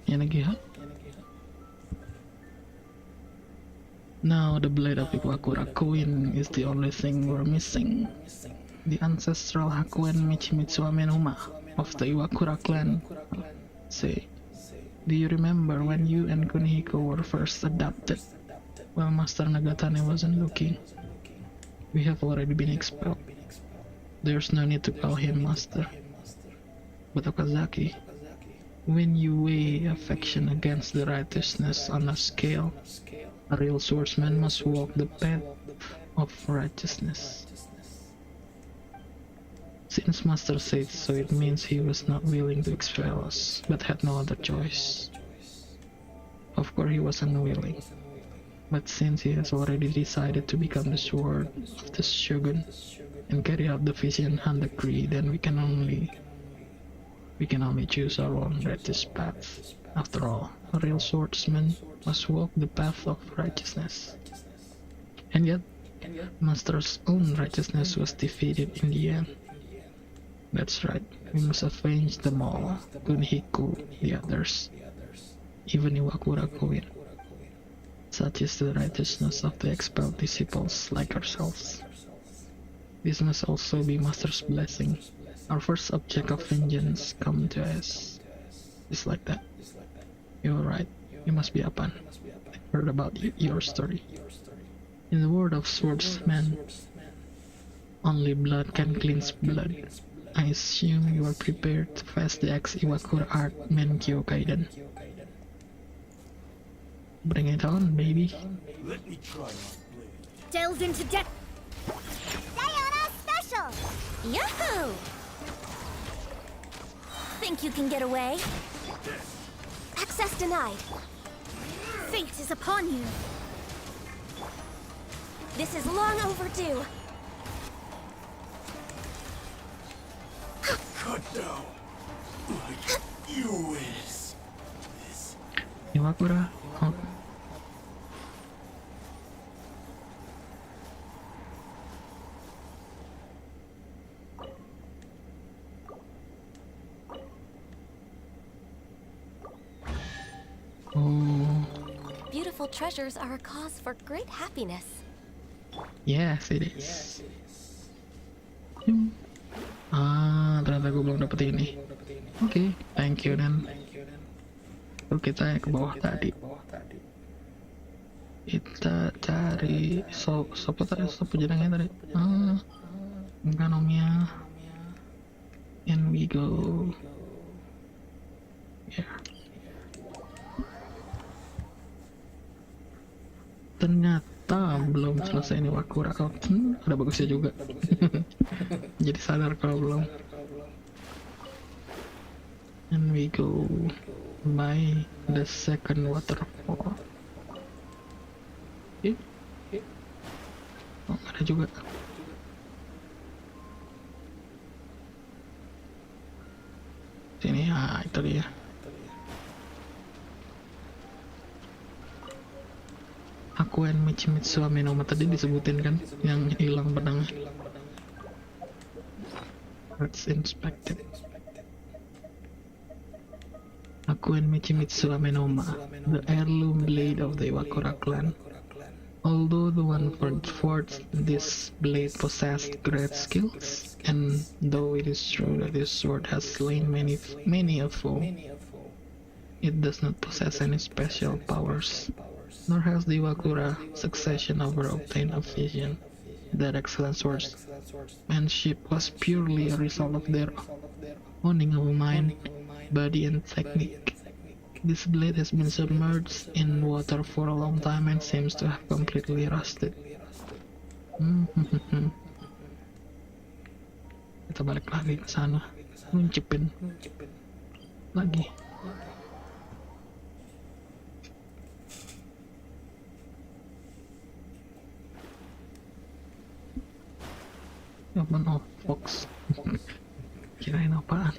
Yan lagi ha? Now the blade of Iwakura Queen is the only thing we're missing. The ancestral Hakuen Michimitsu Amenhuma of the Iwakura clan. Say, do you remember when you and Kunihiko were first adopted? While Master Nagatane wasn't looking. We have already been expelled. There's no need to call him master. But Okazaki, when you weigh affection against the righteousness on a scale, a real swordsman must walk the path of righteousness. Since Master said so, it means he was not willing to expel us, but had no other choice. Of course he was unwilling, but since he has already decided to become the sword of the Shogun and carry out the vision and decree, then we can only choose our own righteous path. After all, a real swordsman must walk the path of righteousness. And yet, Master's own righteousness was defeated in the end. That's right, we must avenge them all, Kunhiku, the others, even Iwakura Koin. Such is the righteousness of the expelled disciples like ourselves. This must also be Master's blessing. Our first object of vengeance come to us. Just like that. You're right, you must be Apan. I heard about your story. In the word of swordsman, only blood can cleanse blood. I assume you are prepared to face the ex-Iwakura art Menkyo Kaiden. Bring it on, baby. Let me try my blade. Delves into depth. Sayonara special! Yahoo! Think you can get away? Access denied. Fate is upon you. This is long overdue. Cut down. Like you is. This. Iwakura. Oh. Oh. Beautiful treasures are a cause for great happiness. Yes, it is. Ternyata gue belum dapet ini. Oke, thank you dan. Lalu kita ke bawah tadi. Kita cari sopo jenengnya tadi. Enkanomiya. And we go. Yeah. Ternyata belum selesai nih Wakura. Ada bagusnya juga. Jadi sadar kalau belum. And we go by the second waterfall. Oh, ada juga. Sini, itu dia. Aku and Michimitsu Amenoma tadi disebutin kan, yang hilang pedangnya. Let's inspect it. Aku and Michimitsu Amenoma, the heirloom blade of the Iwakura clan. Although the one forged this blade possessed great skills, and though it is true that this sword has slain many a foe, it does not possess any special powers, nor has the Iwakura succession ever obtained a vision. That excellent swordsmanship was purely a result of their owning of mind, body, and technique. This blade has been submerged in water for a long time and seems to have completely rusted. Kita balik lagi ke sana, nguncipin lagi. Open of box. Kirain apaan?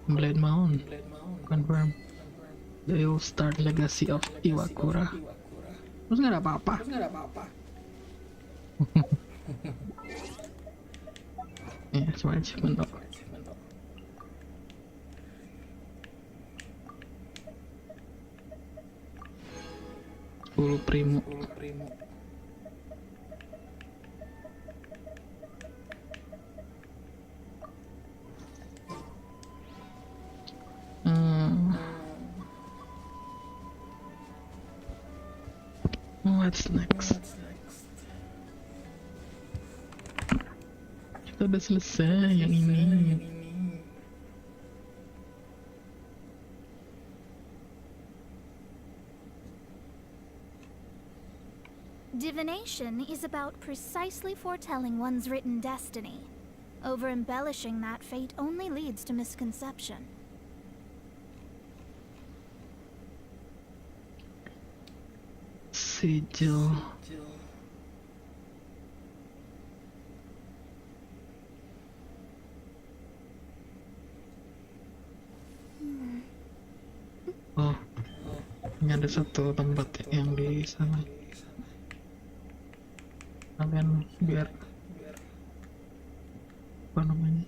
Blade Mound. Confirm. The All-Star Legacy of Iwakura. Terus nggak ada apa-apa. Ya, cuma achievement dong. Primo. What's next? Kita udah selesai yang ini. Divination is about precisely foretelling one's written destiny. Over-embellishing that fate only leads to misconception. Sigil. Oh, ini ada satu tempat yang di sana. Kalian biar apa namanya?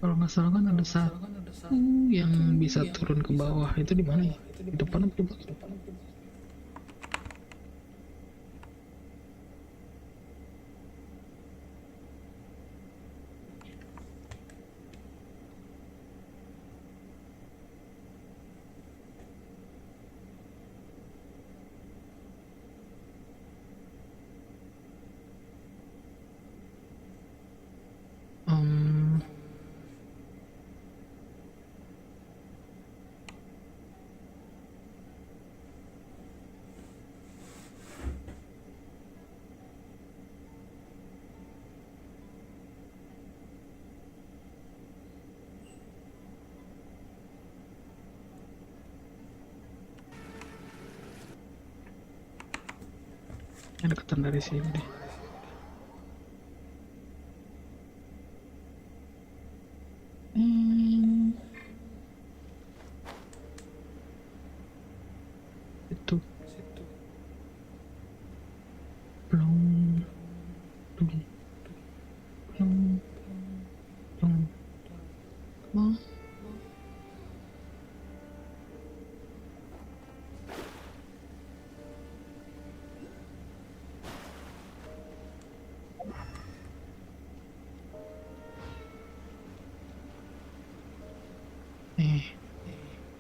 Kalau nggak salah kan ada satu yang bisa turun ke bawah. Itu di mana ya? Di depan atau di belakang? Ini deketan dari sini deh. Itu. Belum. Oh.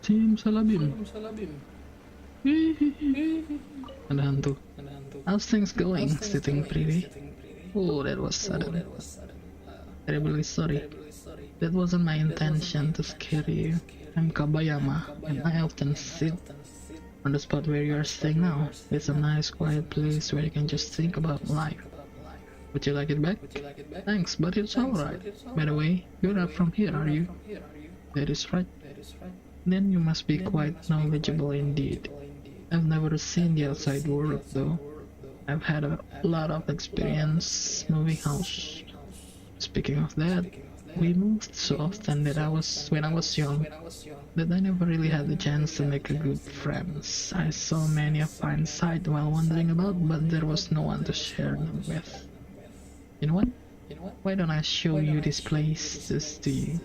Simsalabim. Ada hantu. How's things going? Sitting pretty? Oh, that was sudden. Terribly sorry. That wasn't my intention to scare you. I'm Kabayama, and I often sit on the spot where you are staying now. It's a nice, quiet place where you can just think about life. Would you like it back? Thanks, but it's alright. By the way, you're not from here, are you? That is right. Then you must be quite knowledgeable indeed. I've never seen the outside world though. I've had a lot of experience moving house. Speaking of that, we moved so often that when I was young, that I never really had the chance to make a good friends. I saw many a fine sight while wandering about, but there was no one to share them with. You know what? Why don't I show you these places to you?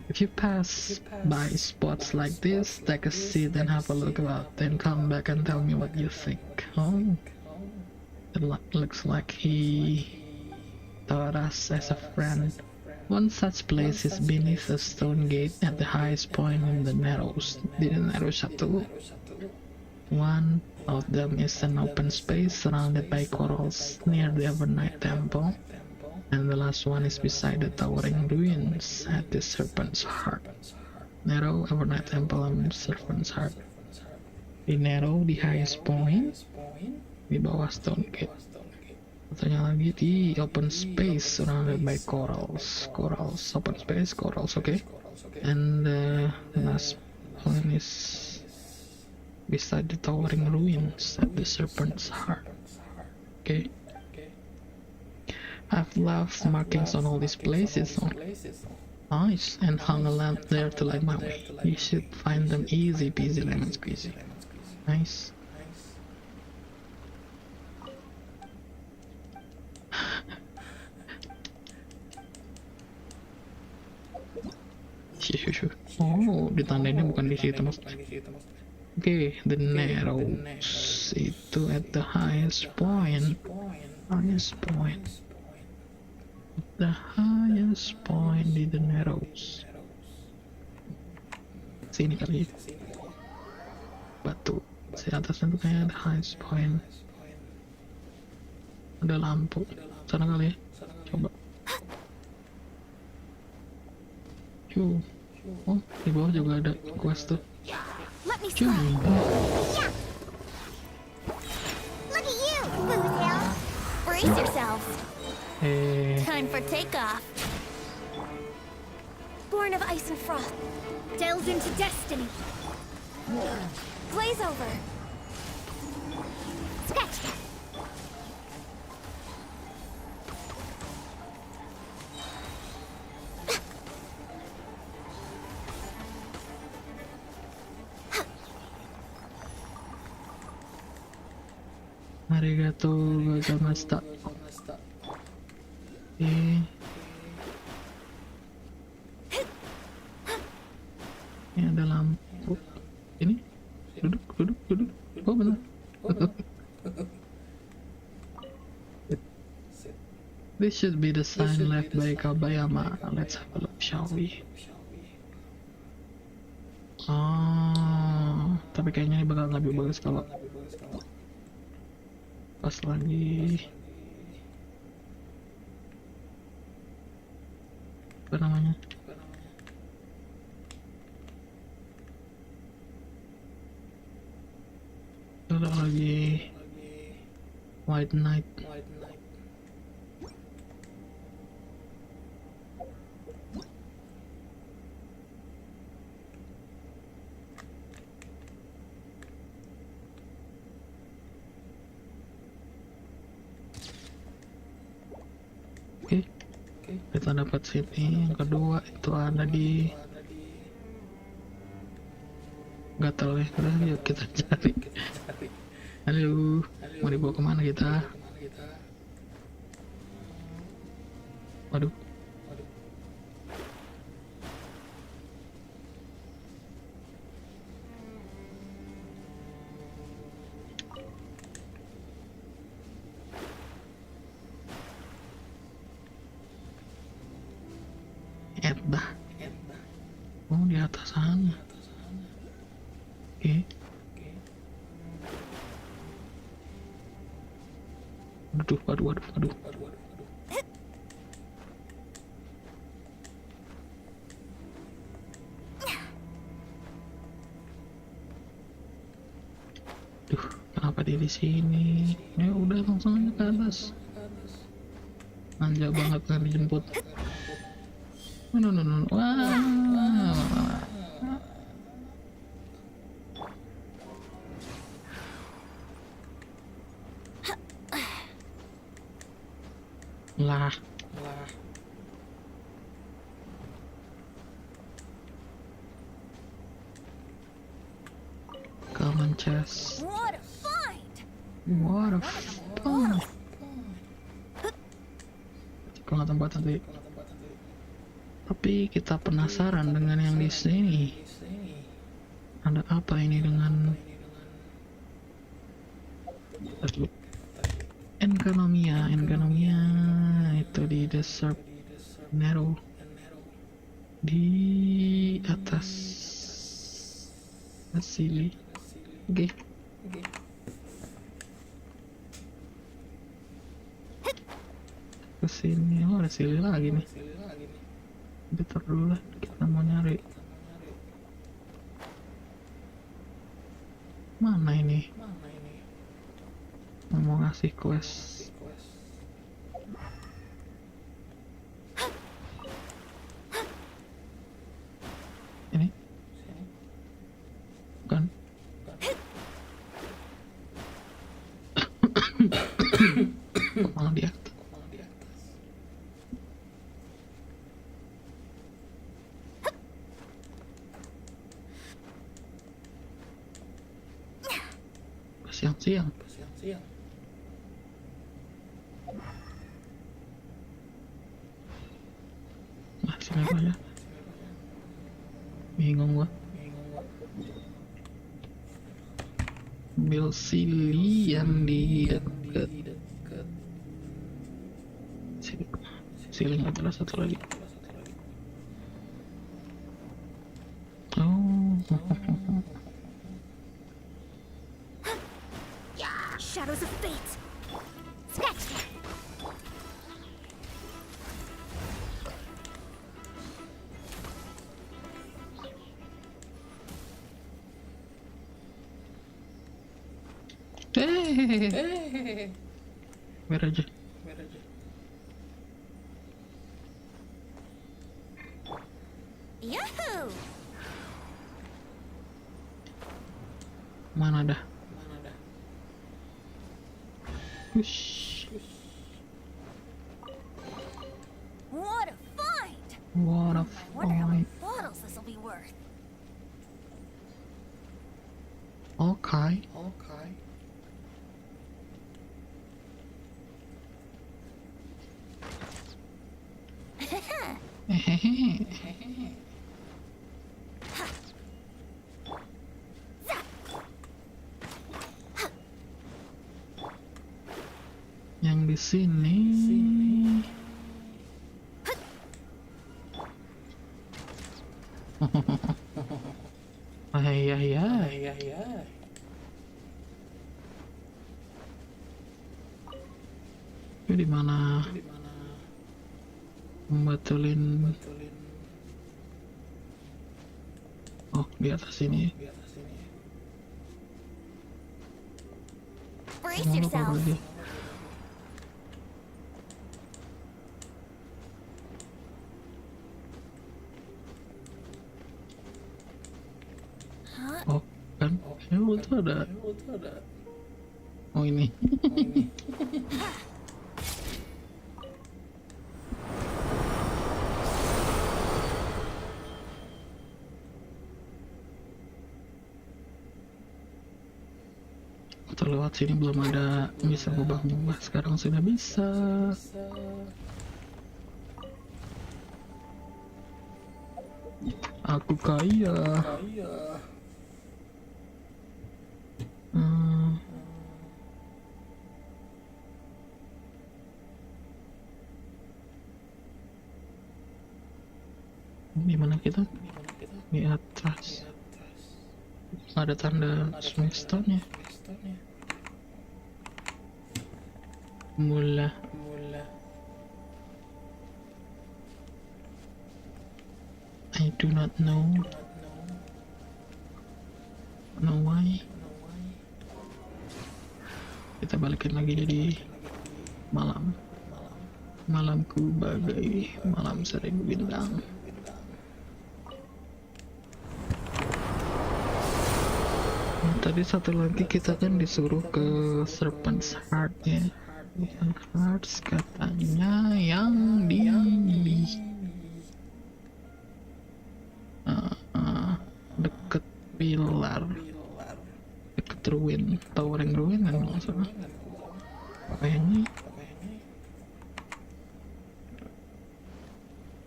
If you pass by spots like this, take a seat and have a look about, then come back and tell me what you think. Oh, it looks like he thought us as a friend. One such place is beneath a stone gate at the highest point in the Narrows. Di Narrows satu. One of them is an open space surrounded by corals near the Evernight Temple. And the last one is beside the towering ruins at the Serpent's Heart. Narrow, Evernight Temple, and Serpent's Heart. Di Narrow, di highest point, di bawah Stone Gate. Katanya lagi di open space surrounded by corals. Open space, corals, okay? And the last one is beside the towering ruins at the Serpent's Heart. Okay? I've left markings on all these places. Nice, and hung a lamp there to light my way. You should find them easy peasy lemon squeezy. Nice. Oh, ditandainnya bukan di situ maksudnya. Okay, the Narrows itu at the highest point. The highest point di the Narrows. Sini kali ya. Batu. Si atasnya tuh kayak the highest point. Ada lampu. Sana kali ya. Coba. Cuy. Oh, di bawah juga ada quest tuh. Let me Cuy. slide. Look at you, Boozle. Brace yourselves. Time for takeoff. Born of ice and frost. Delves into destiny. Glaze over. Scratch that. Arigato gozaimashita. Ini ada lampu. Ini duduk. Oh benar. This should be the sign left by Kabayama. Let's have a look, shall we? Oh, tapi kayaknya ini bakal lebih bagus kalau pas lagi apa namanya? Kalau lagi White Night. Oke, kita dapat sini. Yang kedua itu ada di gatal ya. Udah, yuk kita cari. Halo, mau dibawa kemana kita? Waduh. Dah. Oh, di atas sana. Oke. Waduh. Duh, kenapa dia di sini? Ya udah langsung aja ke atas. Manja banget kan dijemput. No. Wah. Lah. Common chest. What a find! What a fun. Kalau nggak tempat nanti. Tapi kita penasaran dengan yang di sini. Ada apa ini dengan Enkanomiya itu di desert narrow di atas sini. Oke. Kesini, oh ada sili lagi nih. Bentar dulu lah, kita mau nyari. Mana ini? Mau ngasih quest. Ini? Bukan. Malah di atas. Siang-siang. Nah, sini apa ya? Bingung gua. Ambil sili yang di dekat. Sili nggak jelas, satu lagi. Oh. Shadows of fate. Scratch that. Biar aja. Yahoo! Mana dah? Push. What a find! What a Wonder how many find. bottles this will be worth. Okay. Hehehe. Yang di sini. Ay. Itu di mana? Membetulin. Oh, di atas ini. Brace Mau lupa yourself. lagi. Oh, kan? Itu ada. Oh, ini. Atau lewat sini belum ada bisa ngubah-ngubah, sekarang sudah bisa. Aku kaya. Hmm. Di mana kita? Di atas. Ada tanda semestanya. Mula. I do not know why. Kita balikin lagi jadi malam. Malamku bagai malam seribu bintang. Tadi satu lagi kita kan disuruh ke Serpent's Heart ya. Serpent's Heart katanya yang di deket pilar, deket ruin, towering ruin kan nggak salah. Kayaknya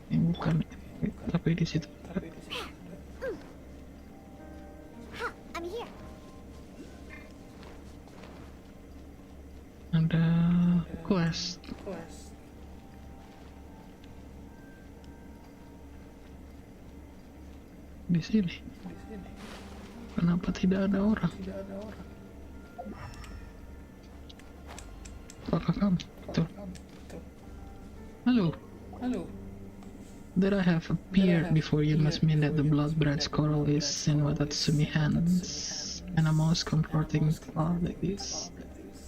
ini bukan, tapi di situ. I'm here. Ada quest. Di sini. Kenapa tidak ada orang? Apakah kamu? Betul. Halo. That I have appeared before you must mean that the blood-bred coral is in Watatsumi hands, and a most comforting thought like this.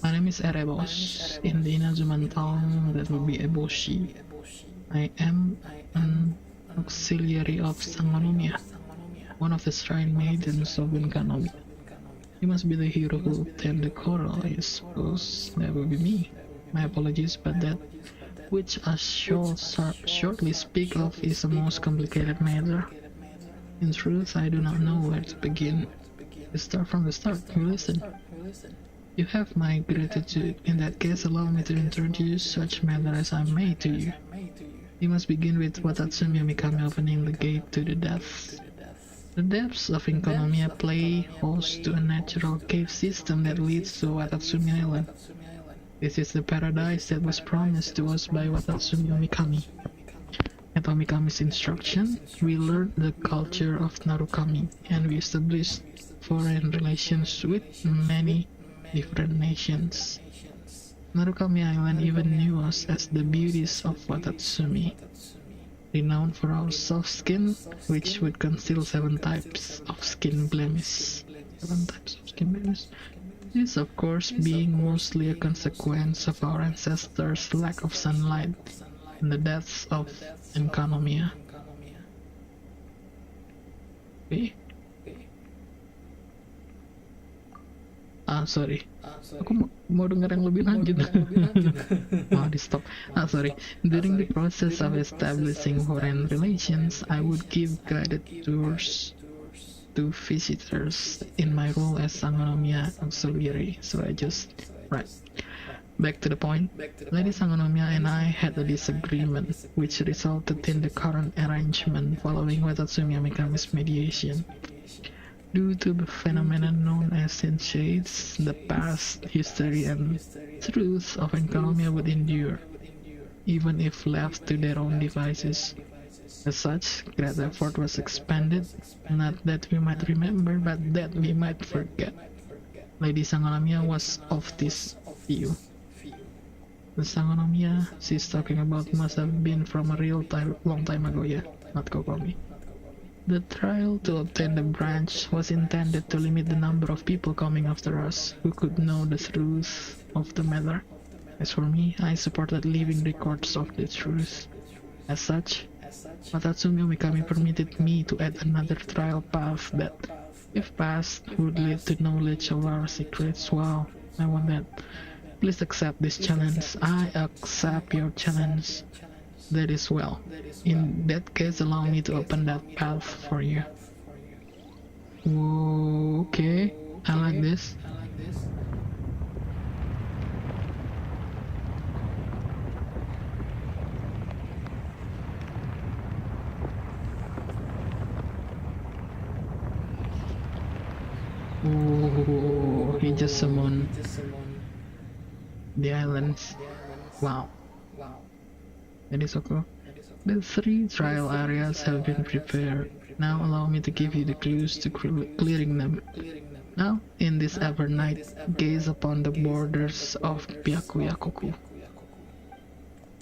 My name is Erebos. In the Inazuman tongue, that would be Eboshi. I am an auxiliary of Enkanomiya, one of the shrine maidens of Enkanomiya. You must be the hero who obtained the coral, I suppose. That would be me. My apologies, but that which I shall shortly speak of is a most complicated matter. In truth, I do not know where to begin. You start from the start. You listen. You have my gratitude. In that case, allow me to introduce such matter as I may to you. You must begin with Watatsumi Mikami opening the gate to the depths. The depths of Enkanomiya play host to a natural cave system that leads to Watatsumi Island. This is the paradise that was promised to us by Watatsumi Mikami. At Omikami's instruction, we learned the culture of Narukami, and we established foreign relations with many different nations. Narukami Island even knew us as the beauties of Watatsumi, renowned for our soft skin, which would conceal 7 types of skin blemish. 7 types of skin blemish. This, of course, being mostly a consequence of our ancestors' lack of sunlight and the deaths of Enkanomiya. Okay. Sorry. Aku mau dengar yang lebih lanjut. Di stop. Sorry. During the process of establishing foreign relations, I would give guided tours to visitors in my role as Enkanomiya auxiliary. So I just back to the point. Lady Enkanomiya and I had a disagreement, which resulted in the current arrangement following Watatsumi Amikami's mediation. Due to the phenomenon known as shades, the past, history, and truth of Enkanomiya would endure, even if left to their own devices. As such, great effort was expended, not that we might remember, but that we might forget. Lady Enkanomiya was of this view. The Enkanomiya she's talking about must have been from a long time ago, yeah, not Kokomi. The trial to obtain the branch was intended to limit the number of people coming after us who could know the truth of the matter. As for me, I supported leaving records of the truth. As such, Watatsumi Mikami permitted me to add another trial path that, if passed, would lead to knowledge of our secrets. Wow, I want that. Please accept this challenge. I accept your challenge. That is well. In that case, allow me to open that path for you. Whoa, okay, I like this. Oh, he just summoned the islands. Wow. That is so cool. The 3 trial areas have been prepared. Now allow me to give you the clues to clearing them. Now, in this ever night, gaze upon the borders of Byakuyakoku.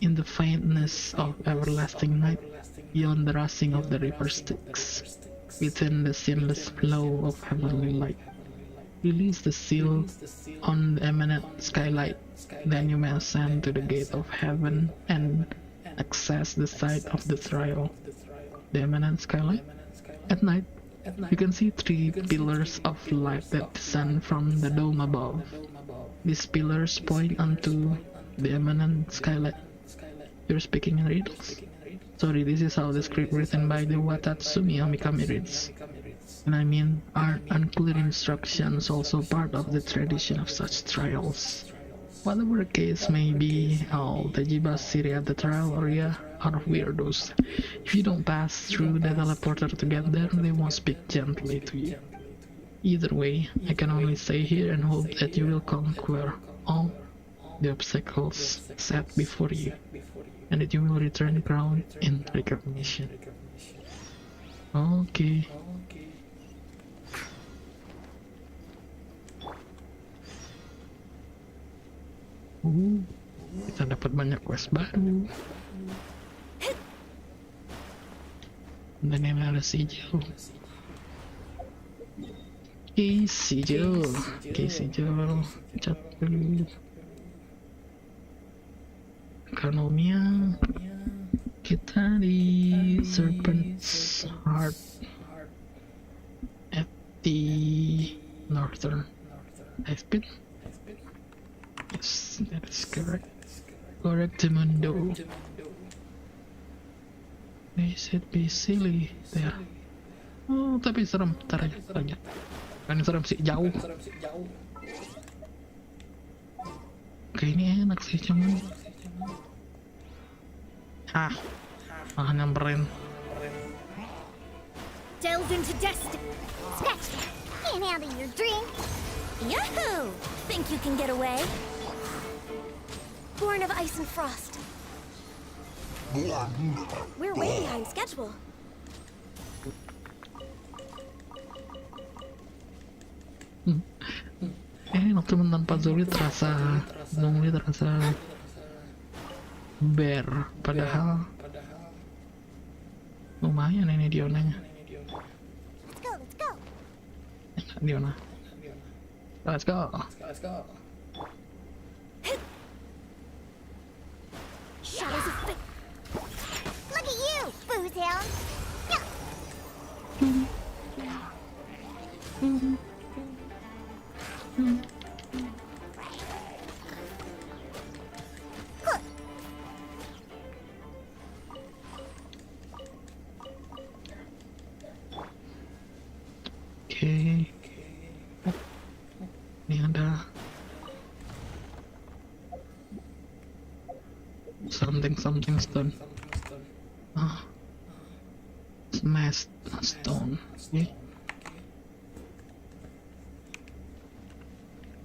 In the faintness of everlasting night, beyond the rushing of the river Styx, within the seamless flow of heavenly light, release the seal on the eminent skylight. Then you may ascend to the gate of heaven and access the site of the trial. The eminent skylight. At night, you can see 3 pillars of light that descend from the dome above. These pillars point onto the eminent skylight. You're speaking in riddles. Sorry, this is how the script written by the Watatsumi Amikami reads. And I mean, are unclear instructions also part of the tradition of such trials? Whatever the case may be, all the Jibashiri at the trial area are weirdos. If you don't pass through the teleporter to get there, they won't speak gently to you. Either way, I can only stay here and hope that you will conquer all the obstacles set before you, and that you will return crowned in recognition. Okay. Kita dapat banyak quest baru. Dan ini ada sigil. Sigil. Cat dulu. Enkanomiya. Kita di Serpent's Heart at the northern I've Yes, that is correct. Correct, Mundo. They should be silly there. Oh, tapi serem. Ntar aja. Kan serem sih, jauh. Oke, ini enak sih, cuman... nyamperin. Delve into destiny. Snatch that. Can't handle your drink. Yahoo! Think you can get away? Born of ice and frost. We're way behind schedule. Ini enak, cuman tanpa Zoli terasa Zoli terasa bare, padahal lumayan ini Dionanya. Let's go, let's go. Enak Diona. Let's go. Shadows of fate. Look at you, Boozhound. Oke. Ini ada something stone. Smashed stone. Oke.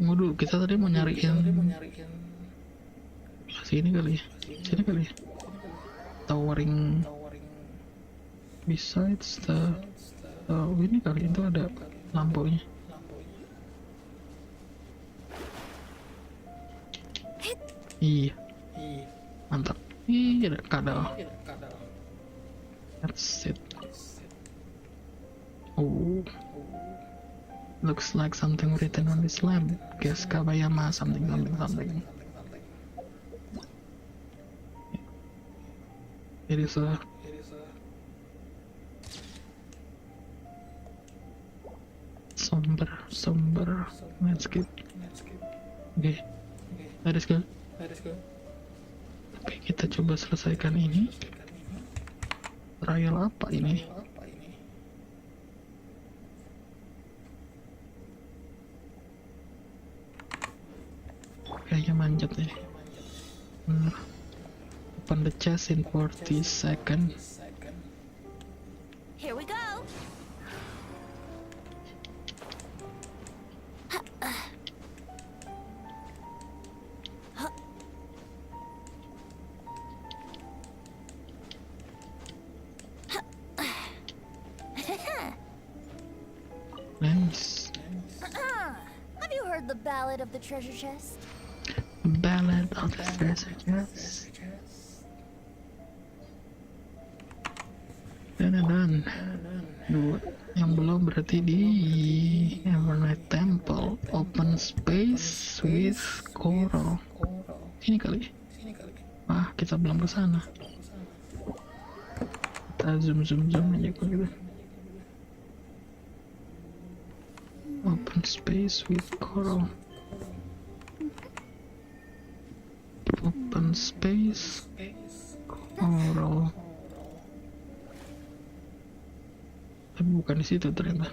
Tunggu dulu, kita tadi mau nyariin sini kali ya. Towering. Besides the ini kali itu ada lampunya. Iya, mantap. Iya, ada kadal. That's it. Oh, looks like something written on this lamp. Guess Kabayama something. It is a somber landscape. Oke, let's go. Tapi kita coba selesaikan ini. Trial apa ini? Kayaknya manjat nih. Open the chest in 40 seconds. Here we go. Nice. Have you heard the ballad of the treasure chest? Ballad of the treasure chest. Dan dua yang belum berarti di Evernight Temple. Open space with coral. Sini kali. Kita belum ke sana. Kita zoom aja kok gitu. Open space with coral. Open space coral. Tapi bukan di situ ternyata.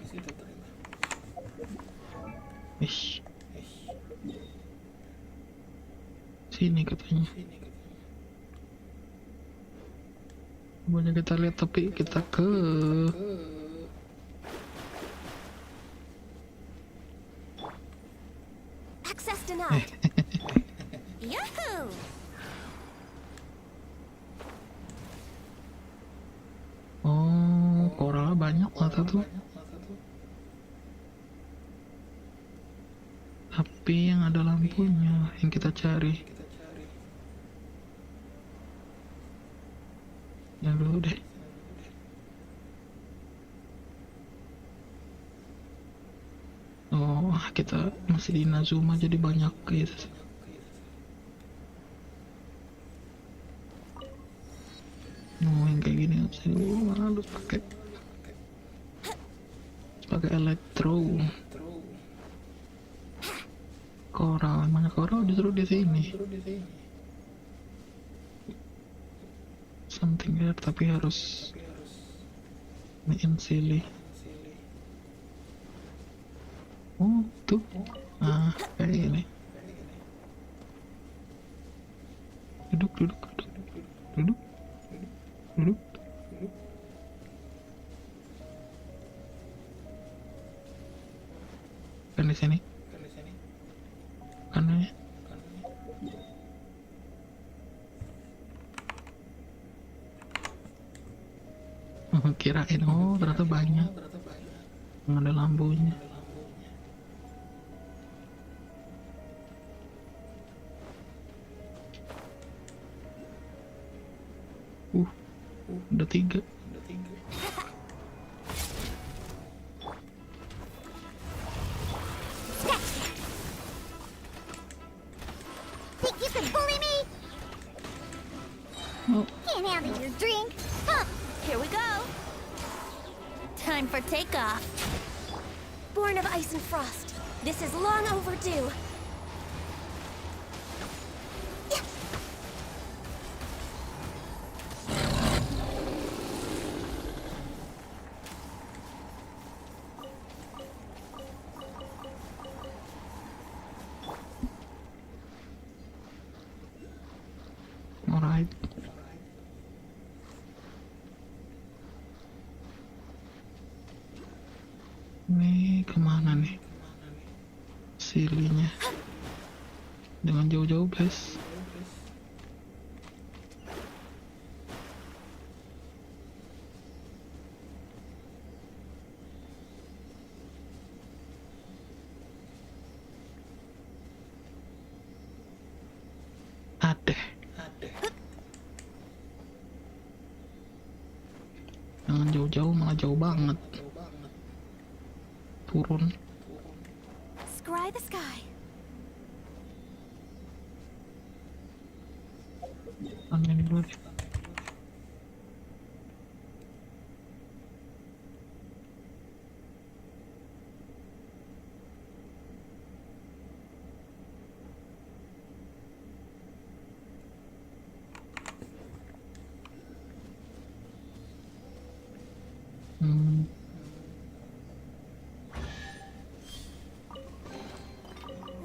Sini katanya. Banyak kita lihat tapi kita ke Access denied. Yahoo! Oh, koralnya banyak mata tuh. Tapi yang ada lampunya yang kita cari. Ya dulu deh. Oh, kita masih di Inazuma jadi banyak gitu. Oh, yang kayak gini harus pakai elektro. Koral, mana koral disuruh di sini. Something there, tapi harus main silly. Oh, tuh. Kayak gini. Duduk. Kan di sini. Kan ya. Kirain ternyata banyak. Ada lampunya. Udah 3. Think you can bully me? Oh, Can't handle your drink. Huh. Here we go. Time for takeoff. Born of ice and frost, this is long overdue. alright. Ini kemana nih? Silinya. Jangan jauh-jauh, guys. Ada. Jangan jauh-jauh, malah jauh banget. Turun. Scry the sky. Ini dulu deh.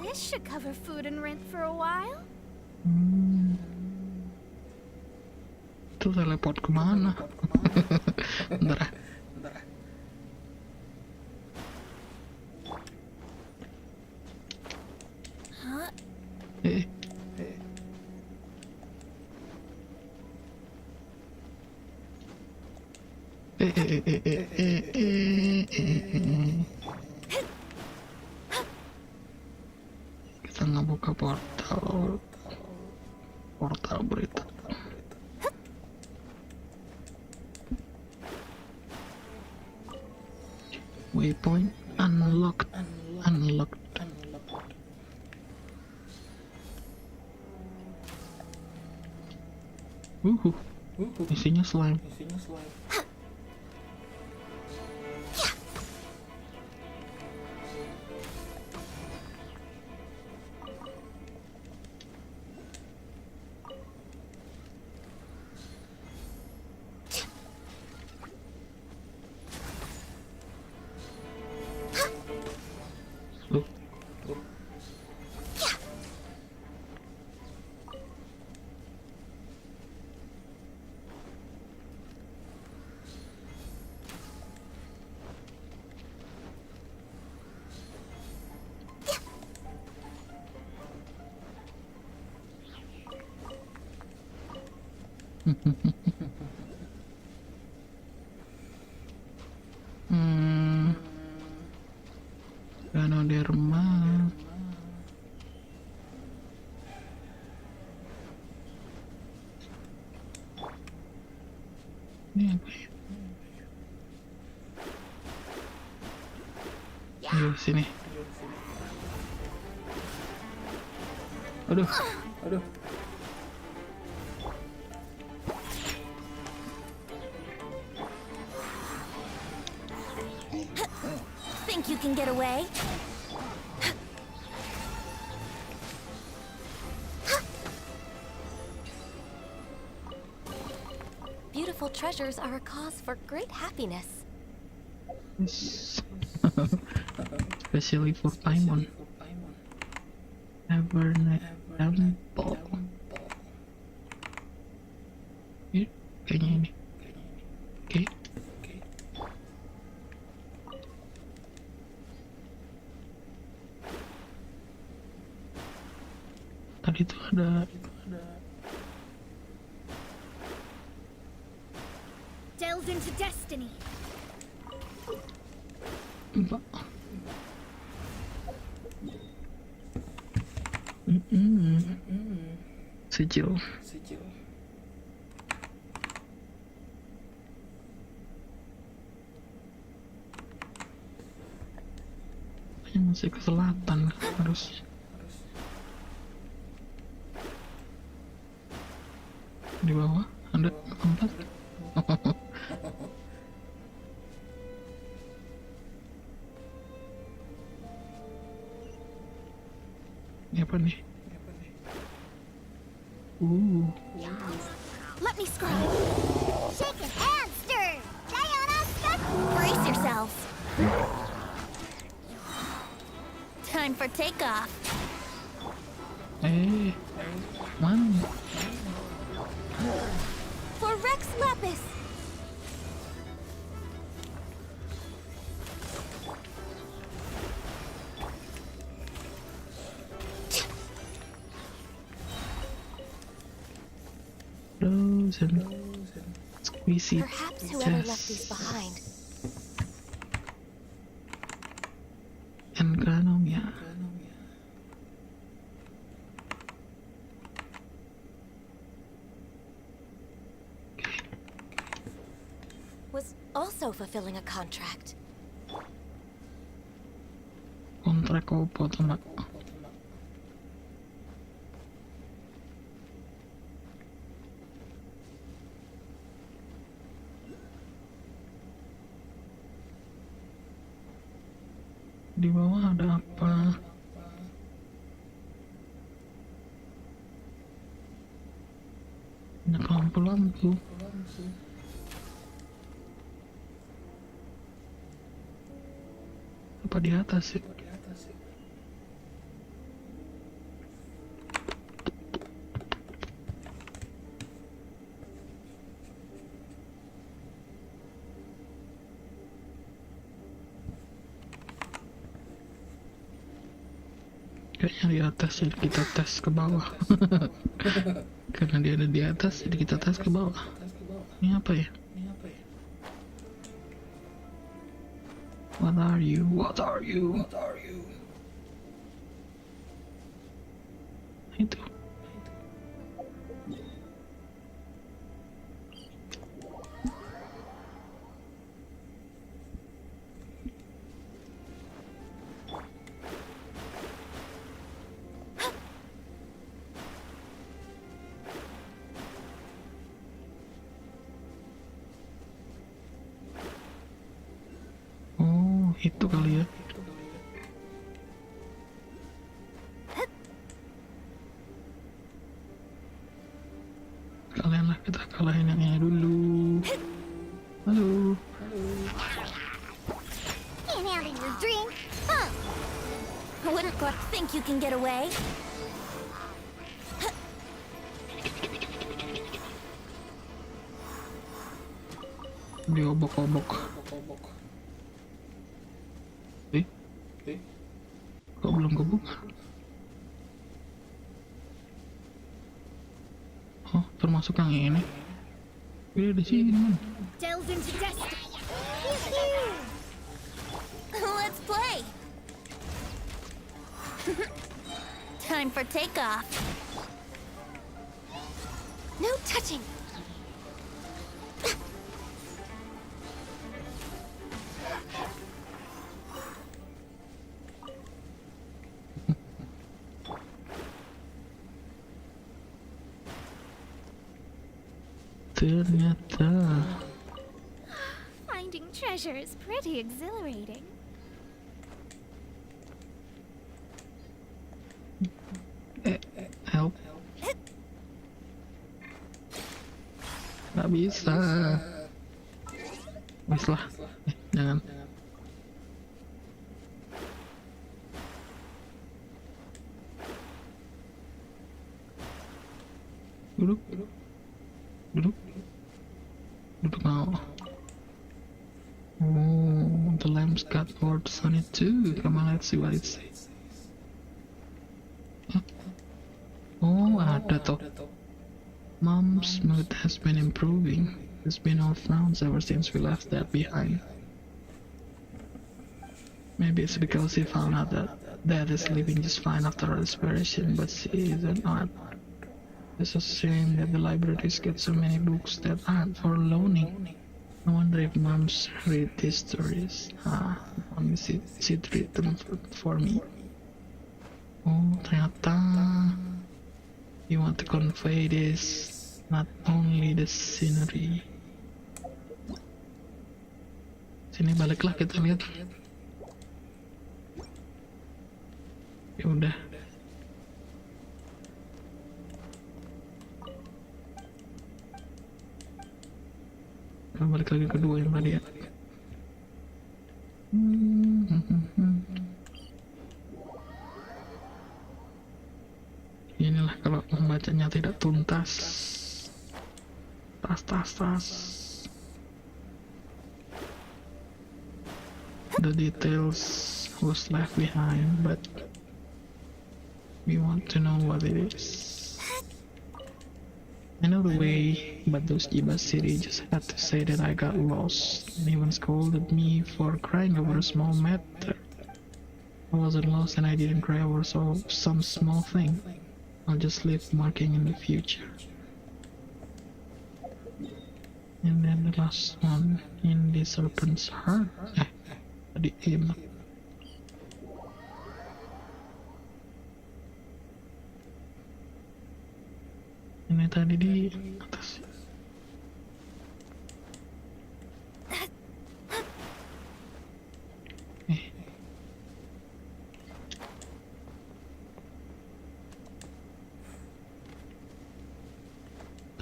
This should cover food and rent for a while. Itu teleport kemana? Bentar ya. Huh? Eh. Kita nggak buka portal berita. Waypoint unlocked. Isinya slime. Ganoderma. Ini apa ya? Ayo sini. Aduh. Think you can get away? Beautiful treasures are a cause for great happiness. Yes. Especially for Paimon. Evernet Temple. Ini kayaknya ini. Oke. Tadi tuh ada Delve into destiny. Mbak. Sijil. Masih ke selatan harus. Di bawah ada tempat. Ini apa nih? Let me scream. Shake it and stir. Brace yourselves. Time for takeoff. Mana? For Rex Lapis. Frozen. Squeezy. Perhaps whoever left these behind Enkanomiya. was also fulfilling a contract. Kontrak apa tuh, Mbak? Di bawah ada apa? Banyak lampu-lampu. Apa di atas sih? Kayaknya di atas, jadi kita tes ke bawah. Karena dia ada di atas, jadi kita tes ke bawah. Ini apa ya? What are you? What are you? What are you? Itu. Itu kali ya. Kalian lah, kita kalahin yang ini dulu. Halo. Ain't having your drink, huh? I wouldn't think you can get away. Diobok-obok. Kok belum kebuka? Oh, termasuk yang ini. Dia di sini, man. Delves into destiny. Let's play. Time for takeoff. No touching. Ternyata Finding treasure is pretty exhilarating. help. Nggak bisa. Wis lah. Jangan. Duduk. Duduk now. Oh, the lamp's got words on it too. Come on, let's see what it says. Huh? Oh, ada toh. Mom's mood has been improving. It's been all frowns ever since we left that behind. Maybe it's because he found out that Dad is living just fine after her separation, but she isn't not. It's a shame that the libraries get so many books that aren't for loaning. I wonder if moms read these stories. Mom is it written for me? Oh, ternyata you want to convey this, not only the scenery. Sini baliklah kita lihat. Ya udah. Kita balik lagi kedua yang tadi ya. Inilah kalau membacanya tidak tuntas. Tas. The details was left behind, but we want to know what it is. I know the way, but those Jiba City just had to say that I got lost, and even scolded me for crying over a small matter. I wasn't lost and I didn't cry over some small thing. I'll just leave marking in the future. And then the last one, in the serpent's heart. Tadi M. Ini tadi di atas.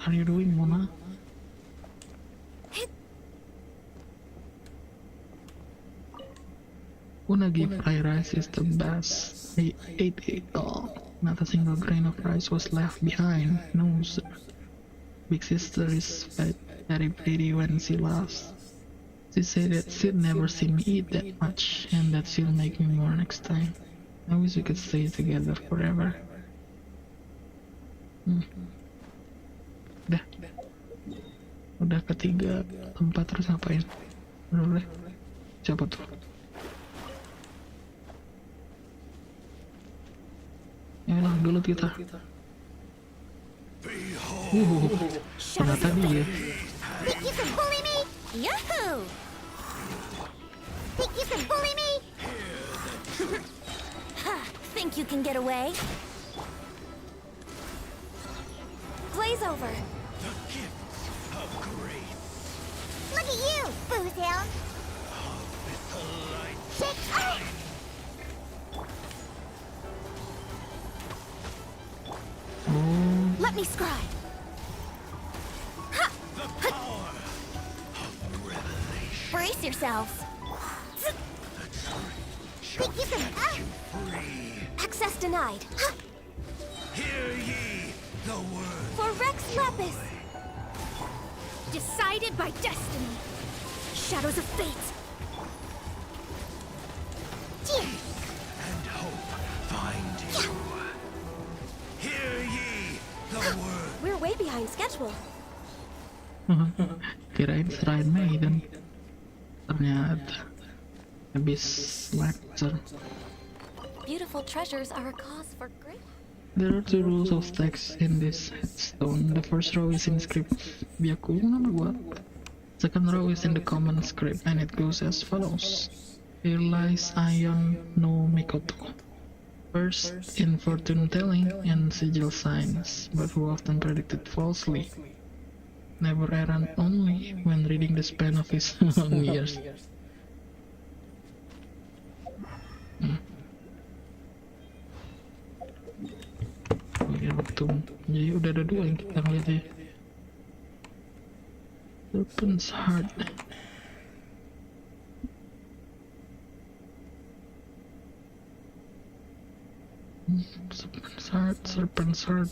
What are you doing, Mona? Unagi fried rice is the best. I ate it all. Not a single grain of rice was left behind. No, sir. Big sister is very pretty when she laughs. She said that she'd never seen me eat that much, and that she'll make me more next time. I wish we could stay together forever. Udah ketiga tempat, terus ngapain? Udah. Siapa tuh? Ya lah, dulu kita. Ternyata dia. Think you can bully me? Yahoo! Think you can bully me? Think you can get away? Blaze over. The gifts of grace. Look at you, Boozhound. With the light. Shake. Let me scribe. The power of revelation. Brace yourselves. The truth shall Think you can set you free. Access denied. Hear ye the word. For Rex Lapis. Decided by destiny. Shadows of fate. And hope find you. Hear ye the word. We're way behind schedule. Kirain Shrine Maiden. Ternyata habis lecture. Beautiful treasures are a cause for great. There are two rules of text in this headstone. The first row is in script Byaku nama gua. Second row is in the common script, and it goes as follows. Here lies Ion no Mikoto. First in fortune telling and sigil signs, but who often predicted falsely. Never errant only when reading the span of his long years. Ya, waktu jadi udah ada dua yang kita lihat ya. Serpent's Heart. Serpent's Heart.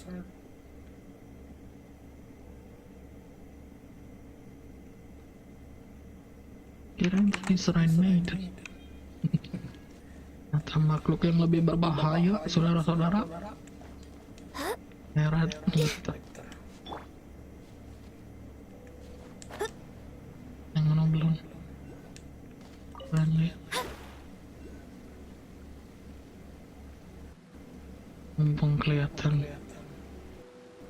Kirain tadi Shrine Maiden. Atau makhluk yang lebih berbahaya, saudara-saudara. Erat kita. Yang mana belum? Friendly. Mumpung kelihatan.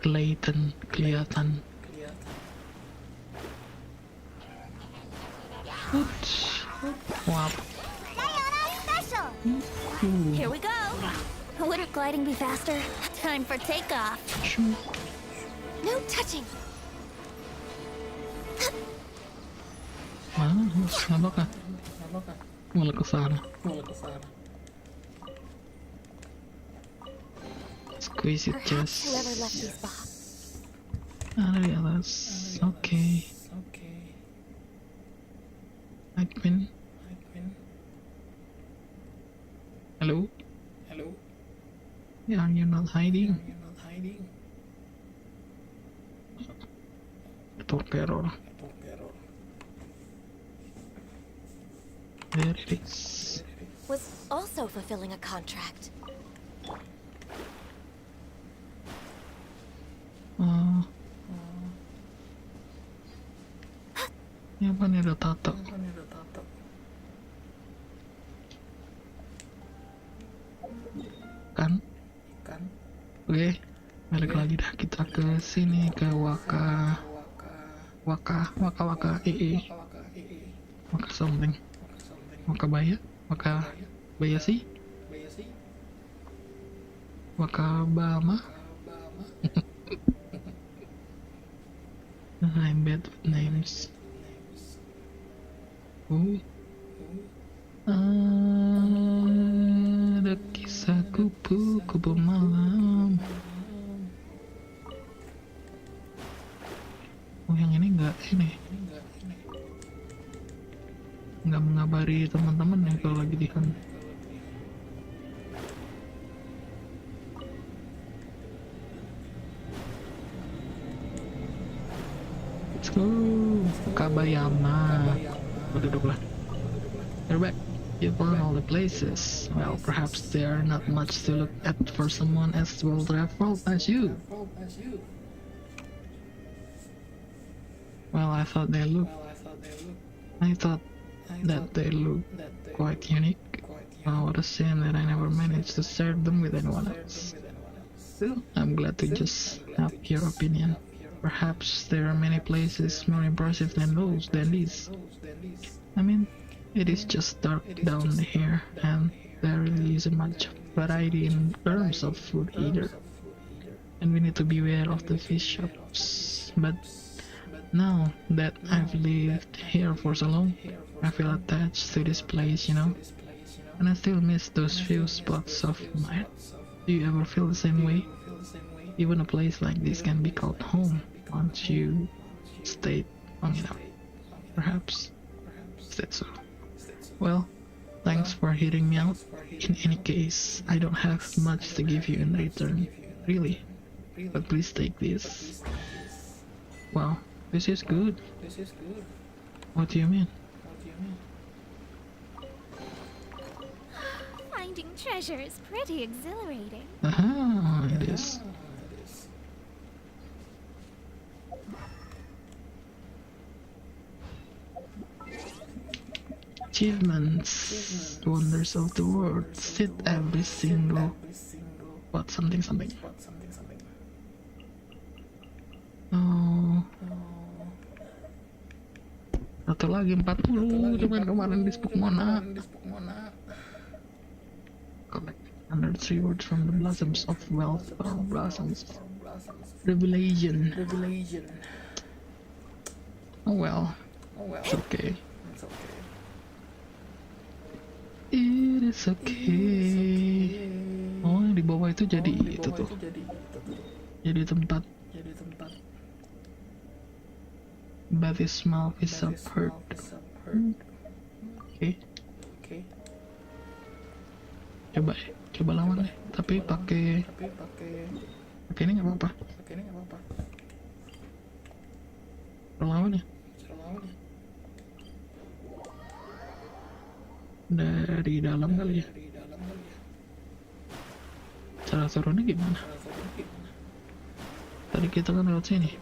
Kelihatan. Oops. Wap. Here we go. Wouldn't gliding be faster? Time for takeoff. Shoo. No touching. Kenapa kah? Malah ke sana. Squeeze it Perhaps whoever just. left these box. Ada di atas. Oke. Night Queen. Hello? Yeah, you're not hiding. Network error. There it is. Was also fulfilling a contract. Ini apa nih, ada tato? Kan? Oke, balik lagi dah kita ke sini, ke Waka something. Waka Bayashi? Waka Bama? I'm bad with names. Ada kisah kupu-kupu malam. Yang ini nggak mengabari teman-teman ya kalau lagi di hunt. Let's go, Kabayama. Duduklah. You're back. You found all the places. Well, perhaps they are not much to look at for someone as well traveled as you. Well, I thought that they looked quite unique. Oh, what a shame that I never managed to share them with anyone else. Still, I'm glad to just have your opinion. Perhaps there are many places more impressive than these. I mean, it is just dark down here, and there really isn't much variety in terms of food either. And we need to beware of the fish shops. But now that I've lived here for so long, I feel attached to this place, and I still miss those few spots of mine. Do you ever feel the same way? Even a place like this can be called home once you stayed long enough. Perhaps. Is that so? Well, thanks for hearing me out. In any case, I don't have much to give you in return, really. But please take this. Wow, this is good. What do you mean? Finding treasure is pretty exhilarating. Aha, it is. Achievements, wonders of the world, sit every single something. Oh, satu lagi 40 cuman kemarin di Spokmona. Collect 100 rewards from the blossoms of wealth or blossoms revelation. Oh well, it's okay. It is okay. Oh, yang di bawah itu jadi itu tuh. Jadi tempat. But this small piece of hurt. Oke. Coba lawan deh. Tapi pakai ini nggak apa-apa. Lawan ya. Dari dalam kali ya. Cara turunnya gimana? Tadi kita kan lewat sini.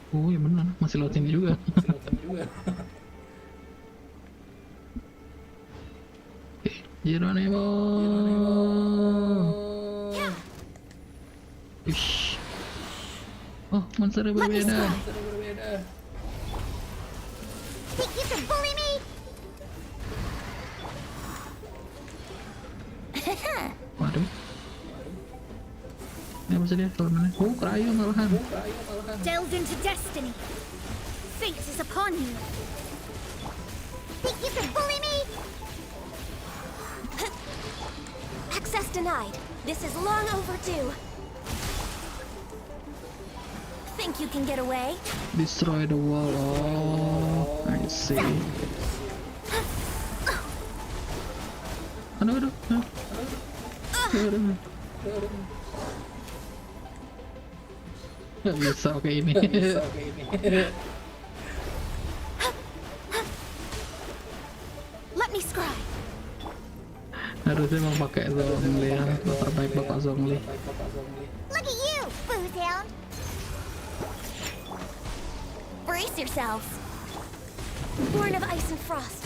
Oh iya benar, masih lewat sini juga. Oke, Geronimo. Ish. Oh, monsternya berbeda. Think you can bully me? Waduh. Ini apa sih dia kelemahannya? Oh, krayo malahan. Delve into destiny. Fate is upon you. Think you can bully me? Access denied. This is long overdue. Think you can get away? Destroy the wall. Oh, I see. Aduh. Gak bisa kayak ini. Let me scribe. Harusnya emang pakai Zhongli ya, terbaik bapak Zhongli. Look at you, boozehound. Brace yourselves. Born of ice and frost.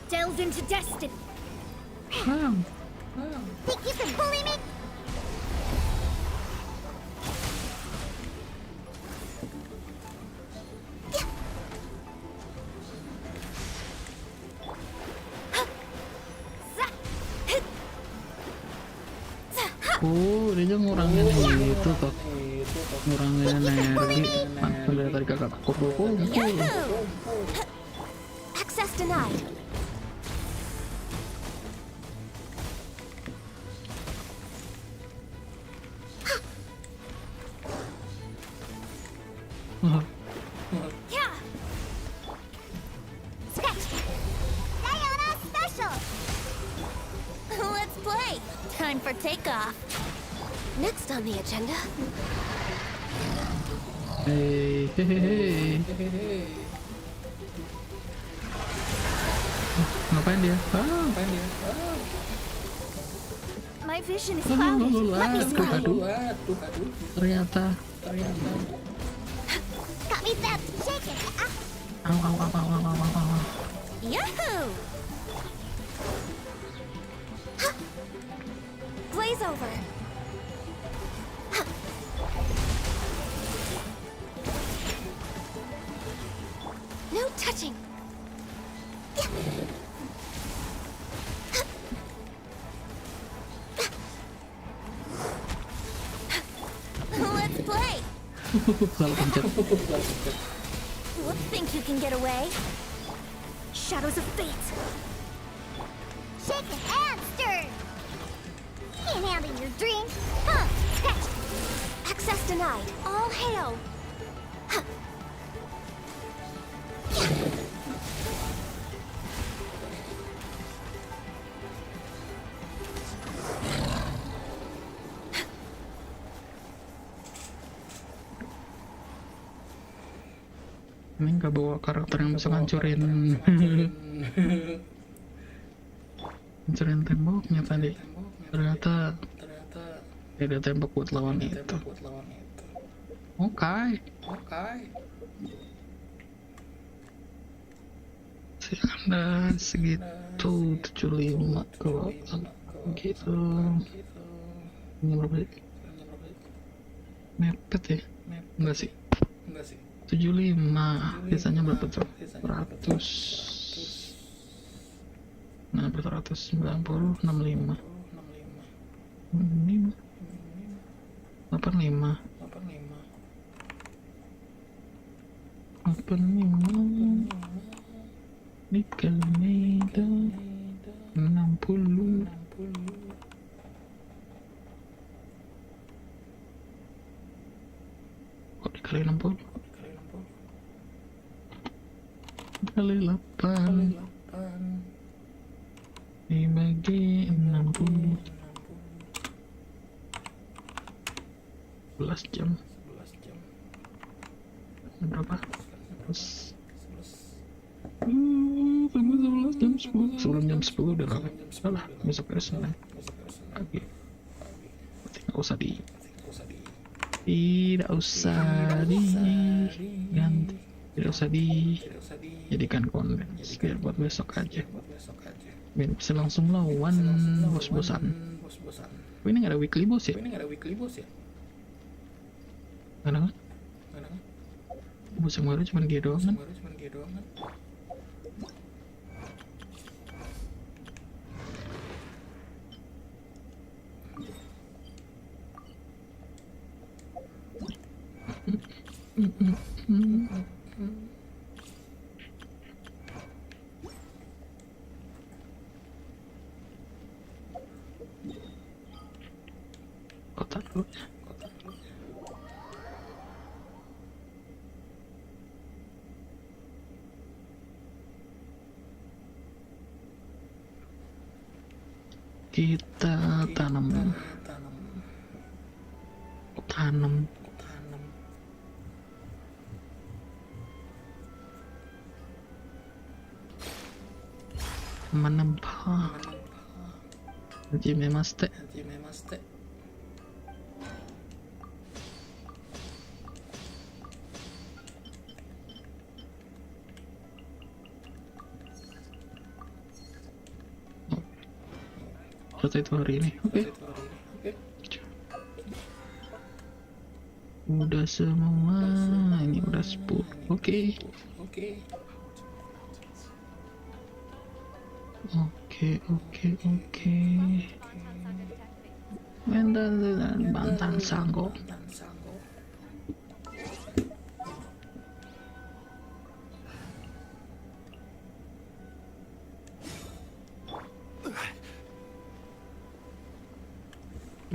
Delve into destiny. Wow. Think you can bully me? Oh, dia ngurangin itu toh. Ngurangin energi. Makanya dari tadi kakak kumpul. Yahoo! Access denied. Yeah. Sketch. Sayona special. Let's play. Time for takeoff. Next on the agenda. Hey. Ngapain dia? My vision is clouded. Let me scribe. Ternyata. Got me that shaking. Au. Yahoo! Glaze over. No touching. Let's play. Salah pencet. Think you can get away? Shadows of fate. Shaken and stirred. Can't handle your dream. Huh? Sketch. Access denied. All hail. Huh. Ini nggak bawa karakter yang bisa ngancurin temboknya tadi. Ternyata ada tembok buat lawan itu. Oke. Si Anda segitu 75 kalau gitu. Ini berapa sih? Mepet ya? Enggak sih. 75, biasanya berapa tuh? 100. Nah, 190, 65. 85. Nikel meter 60. Kok dikali 60? Kali 8 dibagi 60 11 jam berapa? 11 tambah 11 jam 10 sebelum jam 10 udah lama salah besok hari Senin pagi berarti nggak usah tidak usah diganti, tidak usah dijadikan konten biar buat besok aja biar bisa langsung lawan bos-bosan. ini nggak ada weekly boss ya? Nggak ada kan? Bos yang baru cuma dia doang kan? Kotak dulu. Kita tanam menempa Hajimemashite. Foto itu hari ini. Oke. Udah semua, ini udah 10. Oke. Dan bantan sanggo.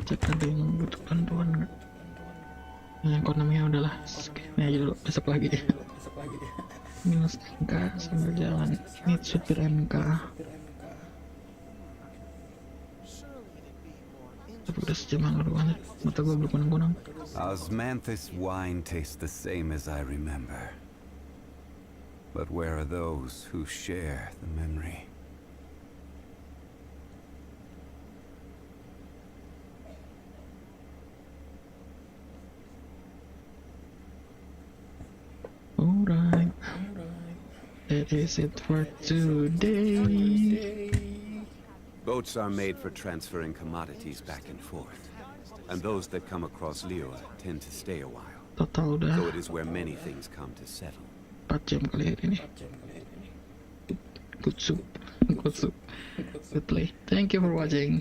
Cek ada yang butuh bantuan nggak? Enkanomiya udahlah, ini aja dulu, besok lagi. Minus MK sambil jalan, need supir MK. Tapi udah sejam lalu banget, mata gue belum kunang-kunang. Osmanthus wine tastes the same as I remember. But where are those who share the memory? Alright, that is it for today. Boats are made for transferring commodities back and forth. And those that come across Lior tend to stay a while. Total udah So it is where many things come to settle. 4 jam kali hari ini. Good soup. Good play. Thank you for watching.